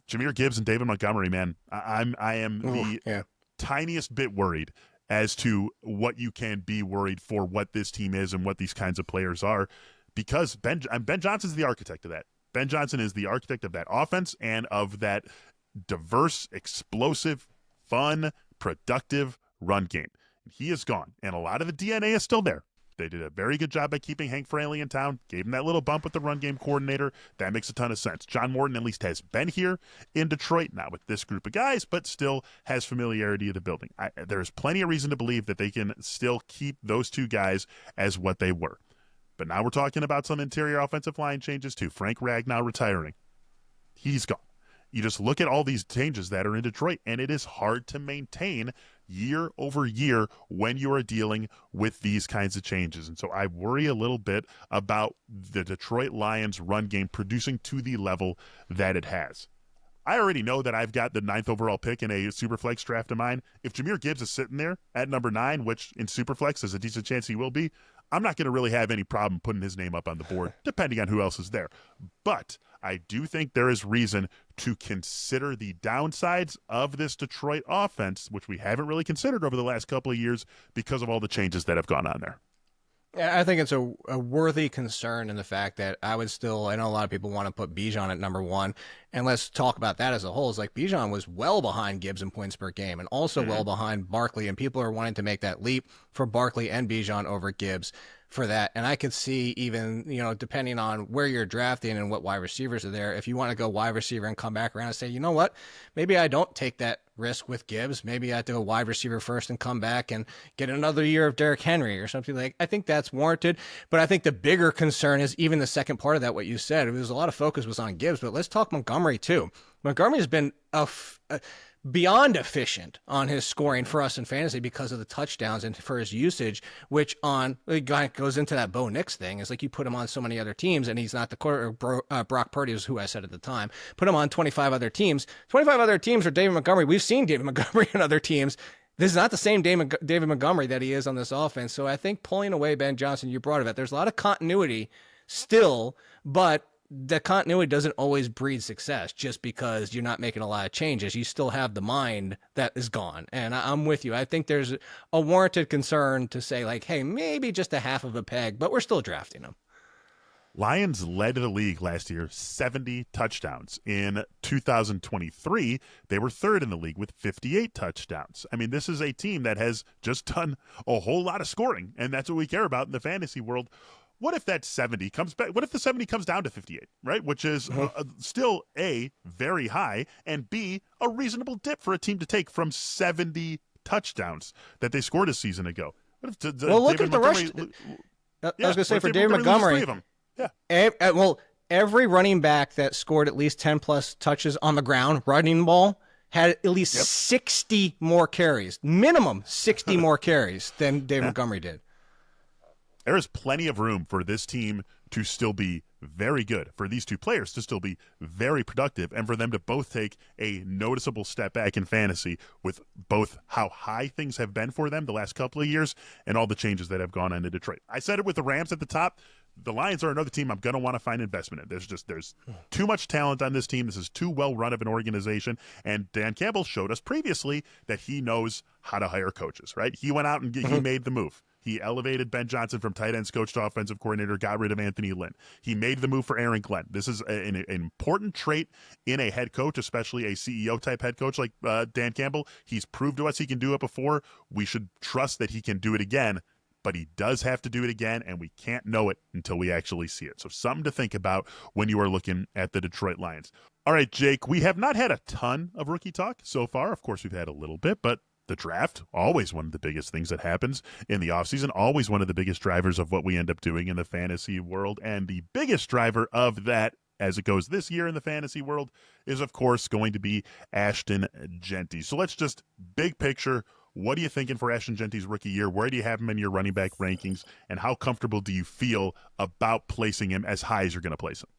Jahmyr Gibbs and David Montgomery, man, I am the tiniest bit worried as to what you can be worried for what this team is and what these kinds of players are, because Ben Johnson's the architect of that. Ben Johnson is the architect of that offense and of that diverse, explosive, fun, productive run game. He is gone, and a lot of the DNA is still there. They did a very good job by keeping Hank Fraley in town, gave him that little bump with the run game coordinator. That makes a ton of sense. John Morton at least has been here in Detroit, not with this group of guys, but still has familiarity of the building. There's plenty of reason to believe that they can still keep those two guys as what they were. But now we're talking about some interior offensive line changes too. Frank Ragnow retiring. He's gone. You just look at all these changes that are in Detroit, and it is hard to maintain year over year when you are dealing with these kinds of changes. And so I worry a little bit about the Detroit Lions run game producing to the level that it has. I already know that I've got the 9th overall pick in a Superflex draft of mine. If Jahmyr Gibbs is sitting there at number 9, which in Superflex is a decent chance he will be, I'm not going to really have any problem putting his name up on the board, depending on who else is there. But I do think there is reason to consider the downsides of this Detroit offense, which we haven't really considered over the last couple of years because of all the changes that have gone on there. Yeah, I think it's a worthy concern in the fact that I know a lot of people want to put Bijan at number 1, and let's talk about that as a whole. It's like Bijan was well behind Gibbs in points per game and also well behind Barkley, and people are wanting to make that leap for Barkley and Bijan over Gibbs. for that. And I could see even, depending on where you're drafting and what wide receivers are there, if you want to go wide receiver and come back around and say, you know what, maybe I don't take that risk with Gibbs. Maybe I have to go wide receiver first and come back and get another year of Derrick Henry or something like. I think that's warranted. But I think the bigger concern is even the second part of that, what you said. It was a lot of focus was on Gibbs, but let's talk Montgomery too. Montgomery's been beyond efficient on his scoring for us in fantasy because of the touchdowns and for his usage, which it goes into that Bo Nix thing. It's like you put him on so many other teams and he's not the quarter. Brock Purdy is who I said at the time. Put him on 25 other teams. 25 other teams are David Montgomery. We've seen David Montgomery on other teams. This is not the same David Montgomery that he is on this offense. So I think pulling away Ben Johnson, you brought it. There's a lot of continuity still, but the continuity doesn't always breed success just because you're not making a lot of changes. You still have the mind that is gone. And I'm with you. I think there's a warranted concern to say like, hey, maybe just a half of a peg, but we're still drafting them. Lions led the league last year, 70 touchdowns. In 2023, they were third in the league with 58 touchdowns. I mean, this is a team that has just done a whole lot of scoring, and that's what we care about in the fantasy world. What if that 70 comes back? What if the 70 comes down to 58, right? Which is still A, very high, and B, a reasonable dip for a team to take from 70 touchdowns that they scored a season ago. What if look at the rush. I was going to say for David Montgomery, every running back that scored at least 10 plus touches on the ground, running ball, had at least 60 more carries, minimum 60 more carries than David Montgomery did. There is plenty of room for this team to still be very good, for these two players to still be very productive, and for them to both take a noticeable step back in fantasy with both how high things have been for them the last couple of years and all the changes that have gone on in Detroit. I said it with the Rams at the top. The Lions are another team I'm going to want to find investment in. There's too much talent on this team. This is too well run of an organization. And Dan Campbell showed us previously that he knows how to hire coaches, right? He went out and he made the move. He elevated Ben Johnson from tight ends coach to offensive coordinator, got rid of Anthony Lynn. He made the move for Aaron Glenn. This is an important trait in a head coach, especially a CEO-type head coach like Dan Campbell. He's proved to us he can do it before. We should trust that he can do it again, but he does have to do it again, and we can't know it until we actually see it. So something to think about when you are looking at the Detroit Lions. All right, Jake, we have not had a ton of rookie talk so far. Of course, we've had a little bit, but the draft, always one of the biggest things that happens in the offseason, always one of the biggest drivers of what we end up doing in the fantasy world. And the biggest driver of that, as it goes this year in the fantasy world, is, of course, going to be Ashton Jeanty. So let's just big picture. What are you thinking for Ashton Jeanty's rookie year? Where do you have him in your running back rankings? And how comfortable do you feel about placing him as high as you're going to place him?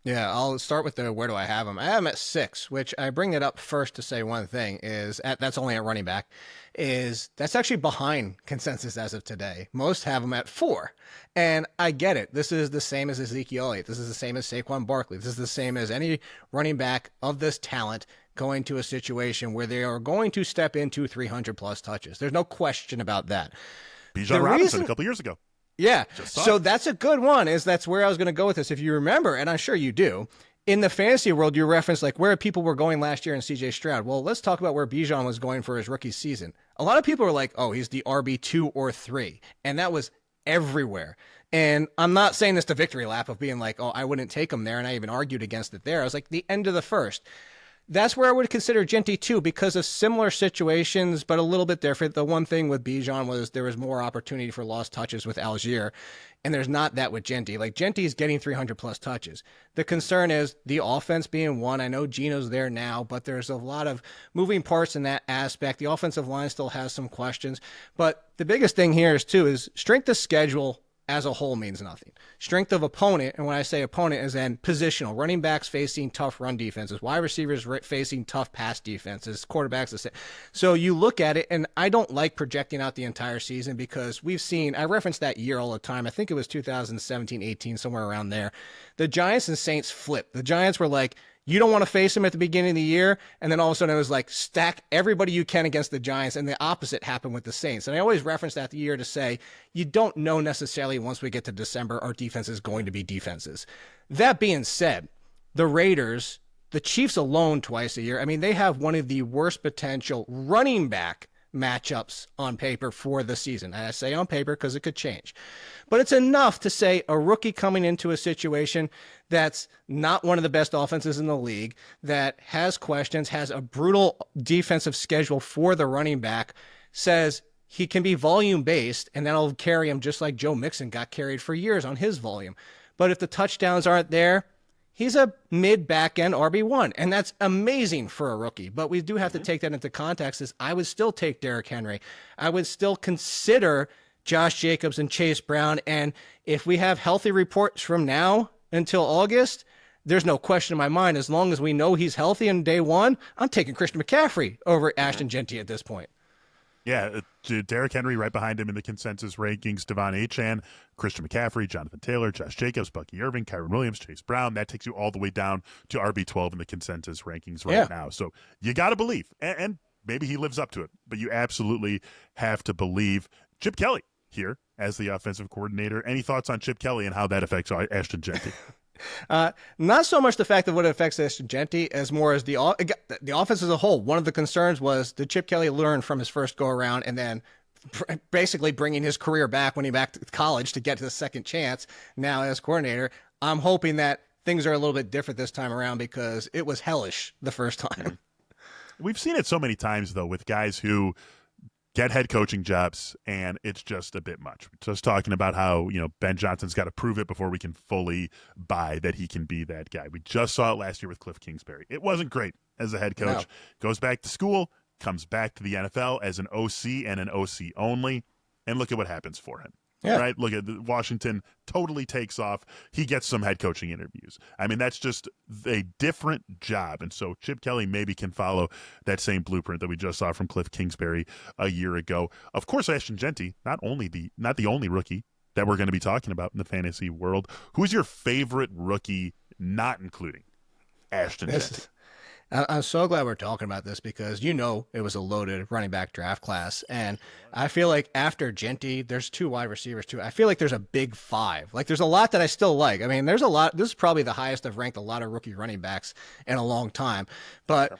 Yeah, I'll start with where do I have him? I have him at 6, which I bring it up first to say one thing is that's only at running back, is that's actually behind consensus as of today. Most have him at 4, and I get it. This is the same as Ezekiel Elliott. This is the same as Saquon Barkley. This is the same as any running back of this talent going to a situation where they are going to step into 300 plus touches. There's no question about that. Bijan Robinson a couple years ago. Yeah, so that's a good one. That's where I was going to go with this. If you remember, and I'm sure you do, in the fantasy world, you referenced like where people were going last year in C.J. Stroud. Well, let's talk about where Bijan was going for his rookie season. A lot of people were like, oh, he's the RB2 or 3, and that was everywhere. And I'm not saying this to victory lap of being like, oh, I wouldn't take him there, and I even argued against it there. I was like, the end of the first. That's where I would consider Jeanty too, because of similar situations, but a little bit different. The one thing with Bijan was there was more opportunity for lost touches with Algier, and there's not that with Jeanty. Like Jeanty is getting 300 plus touches. The concern is the offense being one. I know Geno's there now, but there's a lot of moving parts in that aspect. The offensive line still has some questions, but the biggest thing here is strength of schedule as a whole means nothing. Strength of opponent, and when I say opponent, is then positional. Running backs facing tough run defenses, wide receivers facing tough pass defenses, quarterbacks the same. So you look at it, and I don't like projecting out the entire season because we've seen, I reference that year all the time. I think it was 2017-18, somewhere around there. The Giants and Saints flipped. The Giants were like, you don't want to face them at the beginning of the year. And then all of a sudden it was like, stack everybody you can against the Giants. And the opposite happened with the Saints. And I always reference that year to say, you don't know necessarily once we get to December, our defense is going to be defenses. That being said, the Raiders, the Chiefs alone twice a year, I mean, they have one of the worst potential running back matchups on paper for the season. And I say on paper because it could change. But it's enough to say a rookie coming into a situation that's not one of the best offenses in the league, that has questions, has a brutal defensive schedule for the running back, says he can be volume-based, and that'll carry him just like Joe Mixon got carried for years on his volume. But if the touchdowns aren't there, he's a mid-back-end RB1, and that's amazing for a rookie. But we do have to take that into context. Is I would still take Derrick Henry. I would still consider Josh Jacobs and Chase Brown. And if we have healthy reports from now until August, there's no question in my mind, as long as we know he's healthy in day one, I'm taking Christian McCaffrey over Ashton Jeanty at this point. Yeah, Derrick Henry right behind him in the consensus rankings, Devon Achane, Christian McCaffrey, Jonathan Taylor, Josh Jacobs, Bucky Irving, Kyron Williams, Chase Brown. That takes you all the way down to RB12 in the consensus rankings now. So you got to believe, and maybe he lives up to it, but you absolutely have to believe. Chip Kelly here as the offensive coordinator. Any thoughts on Chip Kelly and how that affects Ashton Jeanty? Not so much the fact of what it affects Ashton Jeanty as more as the offense as a whole. One of the concerns was, did Chip Kelly learn from his first go around and then basically bringing his career back when he back to college to get to the second chance now as coordinator? I'm hoping that things are a little bit different this time around because it was hellish the first time. We've seen it so many times, though, with guys who get head coaching jobs, and it's just a bit much. Just talking about how, Ben Johnson's got to prove it before we can fully buy that he can be that guy. We just saw it last year with Cliff Kingsbury. It wasn't great as a head coach. No. Goes back to school, comes back to the NFL as an OC and an OC only, and look at what happens for him. Yeah. Right? Look at Washington totally takes off. He gets some head coaching interviews. I mean, that's just a different job. And so Chip Kelly maybe can follow that same blueprint that we just saw from Cliff Kingsbury a year ago. Of course, Ashton Jeanty, not the only rookie that we're going to be talking about in the fantasy world. Who's your favorite rookie, not including Ashton Jeanty? I'm so glad we're talking about this because it was a loaded running back draft class. And I feel like after Jeanty, there's 2 wide receivers too. I feel like there's a big 5. Like there's a lot that I still like. I mean, there's a lot. This is probably the highest I've ranked a lot of rookie running backs in a long time. But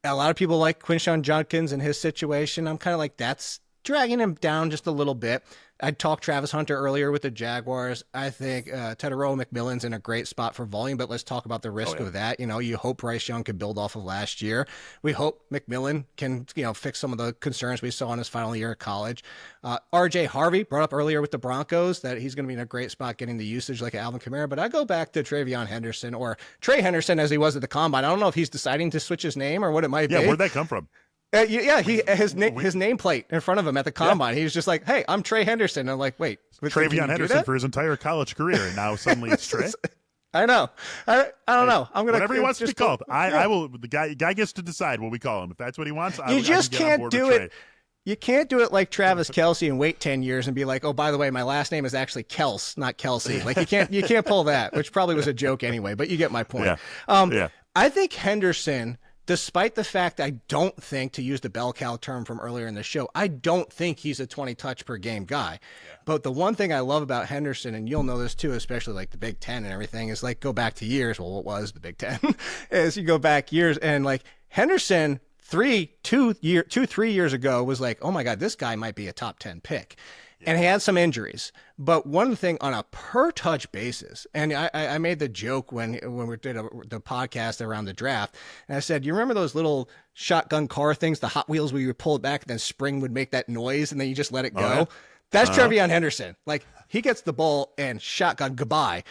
a lot of people like Quinshon Judkins and his situation. I'm kind of like, that's dragging him down just a little bit. I talked Travis Hunter earlier with the Jaguars. I think Teteroa McMillan's in a great spot for volume, but let's talk about the risk of that. You hope Bryce Young can build off of last year. We hope McMillan can, fix some of the concerns we saw in his final year of college. RJ Harvey brought up earlier with the Broncos that he's going to be in a great spot getting the usage like Alvin Kamara, but I go back to Travion Henderson or Trey Henderson as he was at the Combine. I don't know if he's deciding to switch his name or what it might be. Yeah, where'd that come from? His nameplate in front of him at the Combine. He was just like, "Hey, I'm Trey Henderson." I'm like, "Wait, Travion Henderson for his entire college career, and now suddenly it's Trey." I know. I don't know. I'm gonna whatever he wants to be called. I will. The guy gets to decide what we call him. If that's what he wants, you just can't do it. You can't do it like Travis Kelce and wait 10 years and be like, "Oh, by the way, my last name is actually Kels, not Kelsey." Like you can't pull that, which probably was a joke anyway. But you get my point. I think Henderson. Despite the fact I don't think, to use the bell cow term from earlier in the show, I don't think he's a 20 touch per game guy. Yeah. But the one thing I love about Henderson, and you'll know this too, especially like the Big Ten and everything, is like go back to years. Well, what was the Big Ten? Is you go back years and like Henderson 3 years ago was like, oh my God, this guy might be a top 10 pick. And he had some injuries. But one thing on a per touch basis, and I made the joke when we did the podcast around the draft, and I said, you remember those little shotgun car things, the Hot Wheels where you would pull it back and then spring would make that noise and then you just let it go? That's Travion Henderson. Like he gets the ball and shotgun goodbye.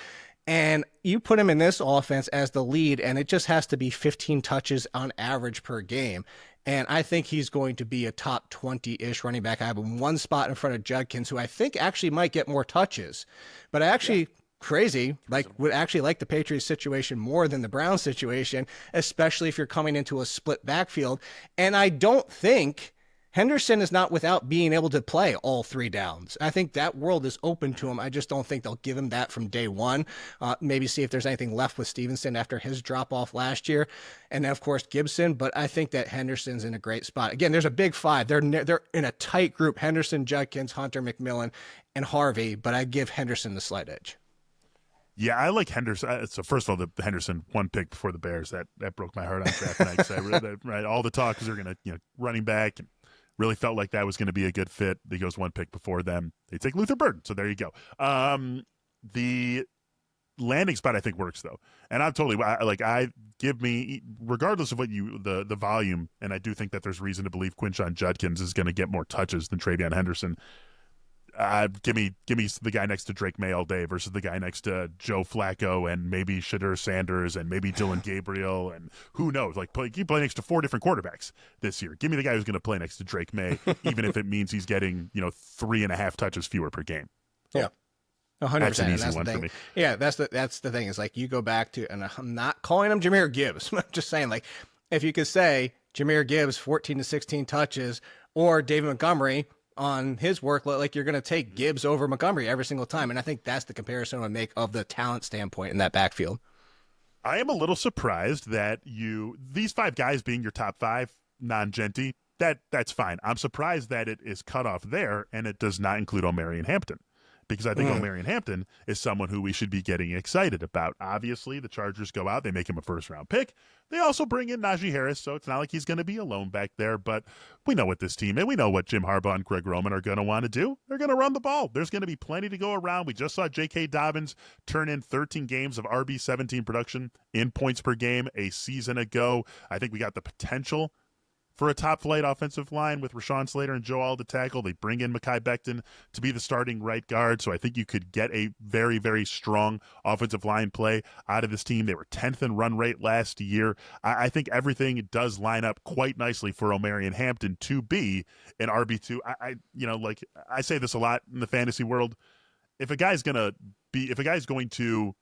And you put him in this offense as the lead, and it just has to be 15 touches on average per game. And I think he's going to be a top 20-ish running back. I have him one spot in front of Judkins, who I think actually might get more touches. But I actually, would actually like the Patriots situation more than the Browns situation, especially if you're coming into a split backfield. And I don't think Henderson is not without being able to play all 3 downs. I think that world is open to him. I just don't think they'll give him that from day one. Maybe see if there's anything left with Stevenson after his drop-off last year. And then, of course, Gibson. But I think that Henderson's in a great spot. Again, there's a big 5. They're in a tight group. Henderson, Judkins, Hunter, McMillan, and Harvey. But I give Henderson the slight edge. Yeah, I like Henderson. So first of all, the Henderson 1 pick before the Bears, that broke my heart on draft night. All the talk is they're going to running back and Really felt like that was going to be a good fit. He goes one pick before them. They take Luther Burden. So there you go. The landing spot I think works though, and I'm totally give me, regardless of what the volume, and I do think that there's reason to believe Quinshon Judkins is going to get more touches than Travion Henderson. Give me the guy next to Drake May all day versus the guy next to Joe Flacco and maybe Shadur Sanders and maybe Dylan Gabriel and who knows, you play next to 4 different quarterbacks this year. Give me the guy who's going to play next to Drake May, even if it means he's getting 3.5 touches fewer per game. Yeah. 100%. That's an easy one for me. Yeah, that's the thing. Is like you go back to, and I'm not calling him Jahmyr Gibbs. I'm just saying, like, if you could say Jahmyr Gibbs 14 to 16 touches or David Montgomery on his workload, like you're going to take Gibbs over Montgomery every single time. And I think that's the comparison I make of the talent standpoint in that backfield. I am a little surprised that these 5 guys being your top 5 non-Jeanty, that's fine. I'm surprised that it is cut off there and it does not include Omarion Hampton. Because I think Omarion Hampton is someone who we should be getting excited about. Obviously, the Chargers go out. They make him a first-round pick. They also bring in Najee Harris, so it's not like he's going to be alone back there. But we know what this team is. We know what Jim Harbaugh and Greg Roman are going to want to do. They're going to run the ball. There's going to be plenty to go around. We just saw J.K. Dobbins turn in 13 games of RB17 production in points per game a season ago. I think we got the potential for a top-flight offensive line with Rashawn Slater and Joe All to tackle. They bring in Mekhi Becton to be the starting right guard, so I think you could get a very, very strong offensive line play out of this team. They were 10th in run rate last year. I think everything does line up quite nicely for Omarion Hampton to be an RB2. I say this a lot in the fantasy world. If a guy's going to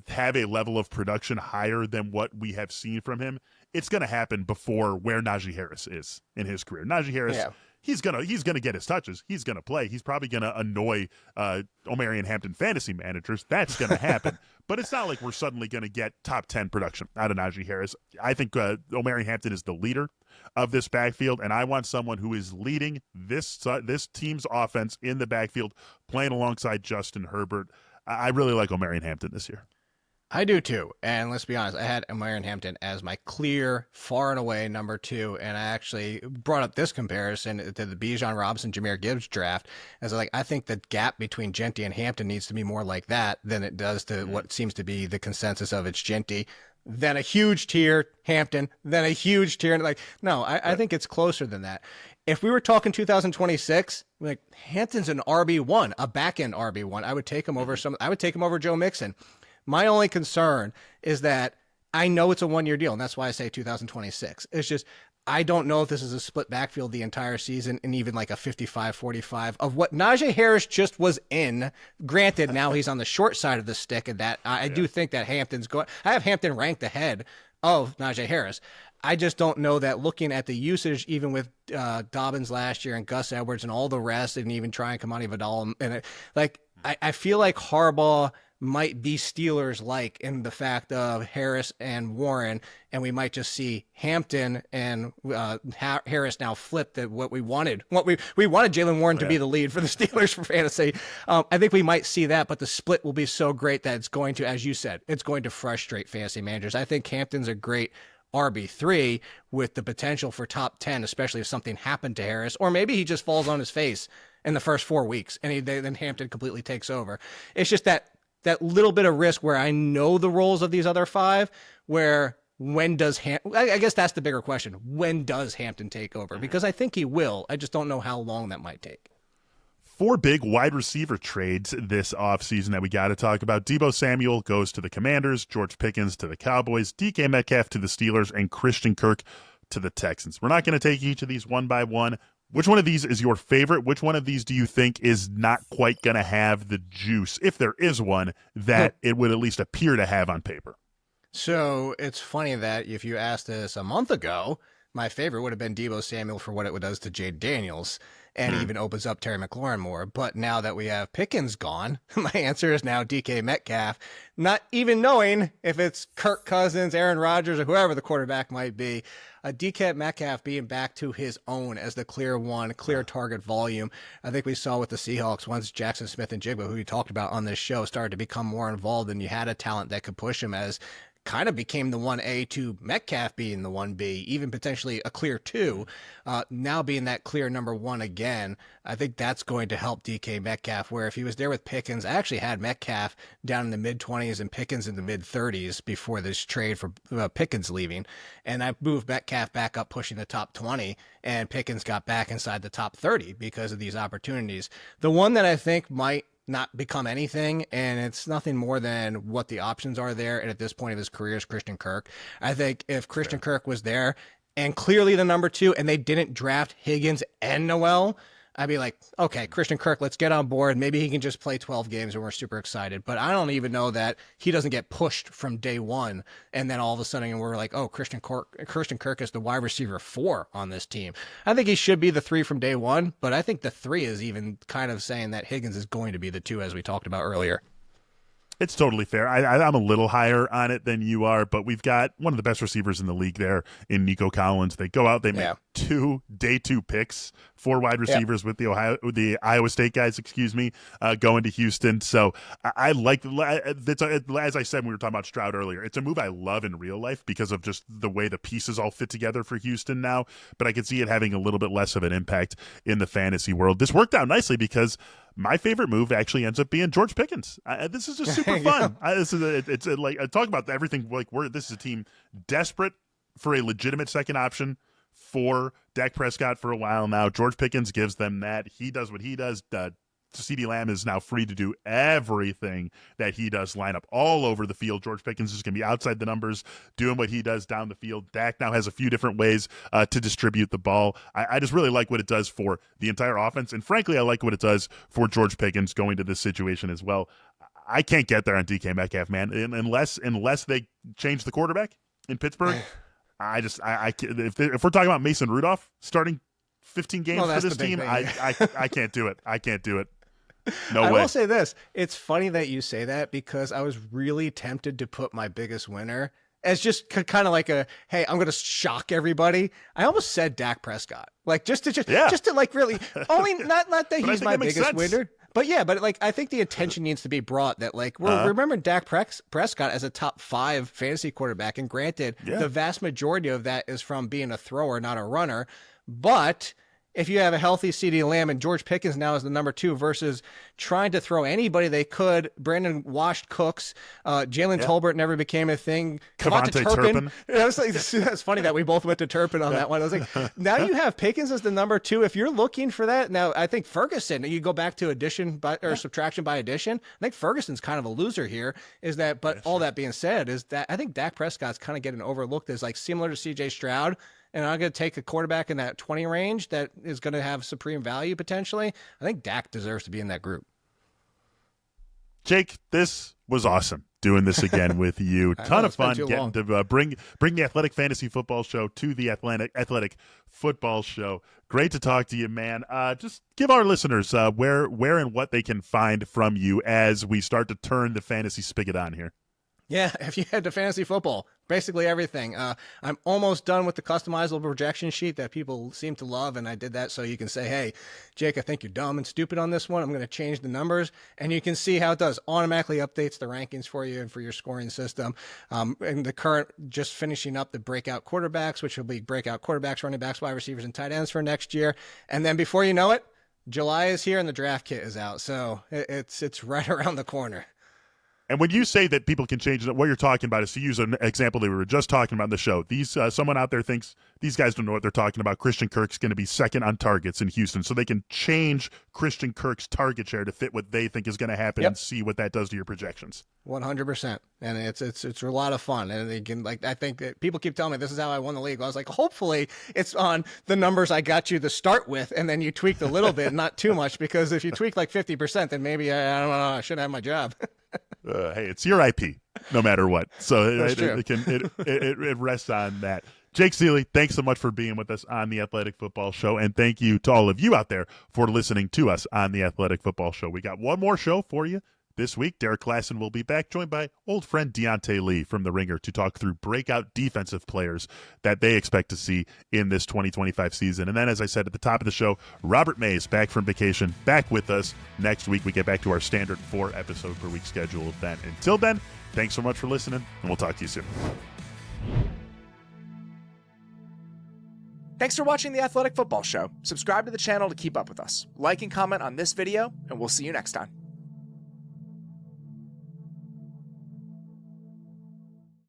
have a level of production higher than what we have seen from him, it's going to happen before where Najee Harris is in his career. Najee Harris, he's gonna get his touches. He's gonna play. He's probably gonna annoy Omarion Hampton fantasy managers. That's gonna happen. But it's not like we're suddenly gonna get top 10 production out of Najee Harris. I think Omarion Hampton is the leader of this backfield, and I want someone who is leading this team's offense in the backfield, playing alongside Justin Herbert. I really like Omarion Hampton this year. I do too. And let's be honest, I had Omarion Hampton as my clear, far and away number 2. And I actually brought up this comparison to the Bijan Robinson, Jahmyr Gibbs draft. As I think the gap between Jeanty and Hampton needs to be more like that than it does to what seems to be the consensus of it's Jeanty. Then a huge tier, Hampton, then a huge tier. I think it's closer than that. If we were talking 2026, like Hampton's an RB1, a back-end RB1. I would take him over Joe Mixon. My only concern is that I know it's a 1-year deal, and that's why I say 2026. It's just I don't know if this is a split backfield the entire season and even like a 55-45 of what Najee Harris just was in. Granted, now he's on the short side of the stick, and that I do think that Hampton's going. I have Hampton ranked ahead of Najee Harris. I just don't know that looking at the usage, even with Dobbins last year and Gus Edwards and all the rest, and even trying Kamani Vidal, and I feel like Harbaugh might be Steelers-like in the fact of Harris and Warren, and we might just see Hampton and Harris now flip that what we wanted. We wanted Jaylen Warren to be the lead for the Steelers for fantasy. I think we might see that, but the split will be so great that it's going to, as you said, it's going to frustrate fantasy managers. I think Hampton's a great RB3 with the potential for top 10, especially if something happened to Harris, or maybe he just falls on his face in the first 4 weeks and then Hampton completely takes over. It's just that little bit of risk where I know the roles of these other 5, where when does I guess that's the bigger question. When does Hampton take over? Because I think he will. I just don't know how long that might take. 4 big wide receiver trades this offseason that we got to talk about. Deebo Samuel goes to the Commanders, George Pickens to the Cowboys, DK Metcalf to the Steelers, and Christian Kirk to the Texans. We're not going to take each of these one by one. Which one of these is your favorite? Which one of these do you think is not quite going to have the juice, if there is one, that it would at least appear to have on paper? So it's funny that if you asked this a month ago, my favorite would have been Deebo Samuel for what it does to Jade Daniels, and even opens up Terry McLaurin more. But now that we have Pickens gone, my answer is now DK Metcalf, not even knowing if it's Kirk Cousins, Aaron Rodgers, or whoever the quarterback might be. DK Metcalf being back to his own as the clear target volume. I think we saw with the Seahawks once Jackson Smith and Jigba, who we talked about on this show, started to become more involved, and you had a talent that could push him as kind of became the 1A to Metcalf being the 1B, even potentially a clear 2, now being that clear number 1 again. I think that's going to help DK Metcalf, where if he was there with Pickens, I actually had Metcalf down in the mid-20s and Pickens in the mid-30s before this trade for Pickens leaving. And I moved Metcalf back up, pushing the top 20, and Pickens got back inside the top 30 because of these opportunities. The one that I think might not become anything, and it's nothing more than what the options are there, and at this point of his career is Christian Kirk. I think if Christian Kirk was there and clearly the number 2 and they didn't draft Higgins and Noel, I'd be like, okay, Christian Kirk, let's get on board. Maybe he can just play 12 games and we're super excited. But I don't even know that he doesn't get pushed from day 1. And then all of a sudden we're like, oh, Christian Kirk is the wide receiver 4 on this team. I think he should be the 3 from day 1. But I think the 3 is even kind of saying that Higgins is going to be the 2, as we talked about earlier. It's totally fair. I'm a little higher on it than you are, but we've got one of the best receivers in the league there in Nico Collins. They go out, they make 2 day 2 picks, 4 wide receivers with the Iowa State guys, going to Houston. So I like, as I said when we were talking about Stroud earlier, it's a move I love in real life because of just the way the pieces all fit together for Houston now. But I could see it having a little bit less of an impact in the fantasy world. This worked out nicely because my favorite move actually ends up being George Pickens. This is just super fun. It's like talk about everything. Like this is a team desperate for a legitimate second option for Dak Prescott for a while now. George Pickens gives them that. He does what he does. CeeDee Lamb is now free to do everything that he does, line up all over the field. George Pickens is going to be outside the numbers doing what he does down the field. Dak now has a few different ways to distribute the ball. I just really like what it does for the entire offense. And frankly, I like what it does for George Pickens going to this situation as well. I can't get there on DK Metcalf, man, unless they change the quarterback in Pittsburgh. I if we're talking about Mason Rudolph starting 15 games for this team, I can't do it. I can't do it. No way. I will say this. It's funny that you say that because I was really tempted to put my biggest winner as just kind of like hey, I'm going to shock everybody. I almost said Dak Prescott. Like just to like really only not that he's my biggest winner. But like I think the attention needs to be brought that like we're remembering Dak Prescott as a top 5 fantasy quarterback, and granted, the vast majority of that is from being a thrower, not a runner. But if you have a healthy CeeDee Lamb and George Pickens now is the number 2 versus trying to throw anybody they could, Brandon washed Cooks, Jalen Tolbert never became a thing. Devontae Turpin. That's funny that we both went to Turpin on that one. I was like, now you have Pickens as the number 2. If you're looking for that, now I think Ferguson, you go back to addition or subtraction by addition. I think Ferguson's kind of a loser here. All that being said, is that I think Dak Prescott's kind of getting overlooked as like similar to CJ Stroud. And I'm going to take a quarterback in that 20 range that is going to have supreme value potentially. I think Dak deserves to be in that group. Jake, this was awesome doing this again with you. Ton of fun getting to bring the Athletic Fantasy Football Show to the Athletic Football Show. Great to talk to you, man. Just give our listeners where and what they can find from you as we start to turn the fantasy spigot on here. Yeah, if you head to fantasy football, basically everything. I'm almost done with the customizable projection sheet that people seem to love, and I did that so you can say, hey, Jake, I think you're dumb and stupid on this one. I'm going to change the numbers, and you can see how it does. Automatically updates the rankings for you and for your scoring system. And the current, just finishing up the breakout quarterbacks, which will be breakout quarterbacks, running backs, wide receivers, and tight ends for next year. And then before you know it, July is here and the draft kit is out. So it's right around the corner. And when you say that people can change it, what you're talking about is, to use an example that we were just talking about in the show. These someone out there thinks these guys don't know what they're talking about. Christian Kirk's going to be second on targets in Houston, so they can change Christian Kirk's target share to fit what they think is going to happen and see what that does to your projections. 100%, and it's a lot of fun. And they can, like, I think that people keep telling me this is how I won the league. I was like, hopefully it's on the numbers I got you to start with, and then you tweaked a little bit, not too much, because if you tweak like 50%, then maybe I don't know, I shouldn't have my job. Hey, it's your IP, no matter what. So it rests on that. Jake Ciely, thanks so much for being with us on the Athletic Football Show, and thank you to all of you out there for listening to us on the Athletic Football Show. We got one more show for you this week. Derek Klassen will be back, joined by old friend Deontay Lee from The Ringer to talk through breakout defensive players that they expect to see in this 2025 season. And then, as I said at the top of the show, Robert Mays back from vacation, back with us next week. We get back to our standard 4 episode per week schedule then. Until then, Thanks so much for listening, and we'll talk to you soon. Thanks for watching The Athletic Football Show. Subscribe to the channel to keep up with us. Like and comment on this video, and we'll see you next time.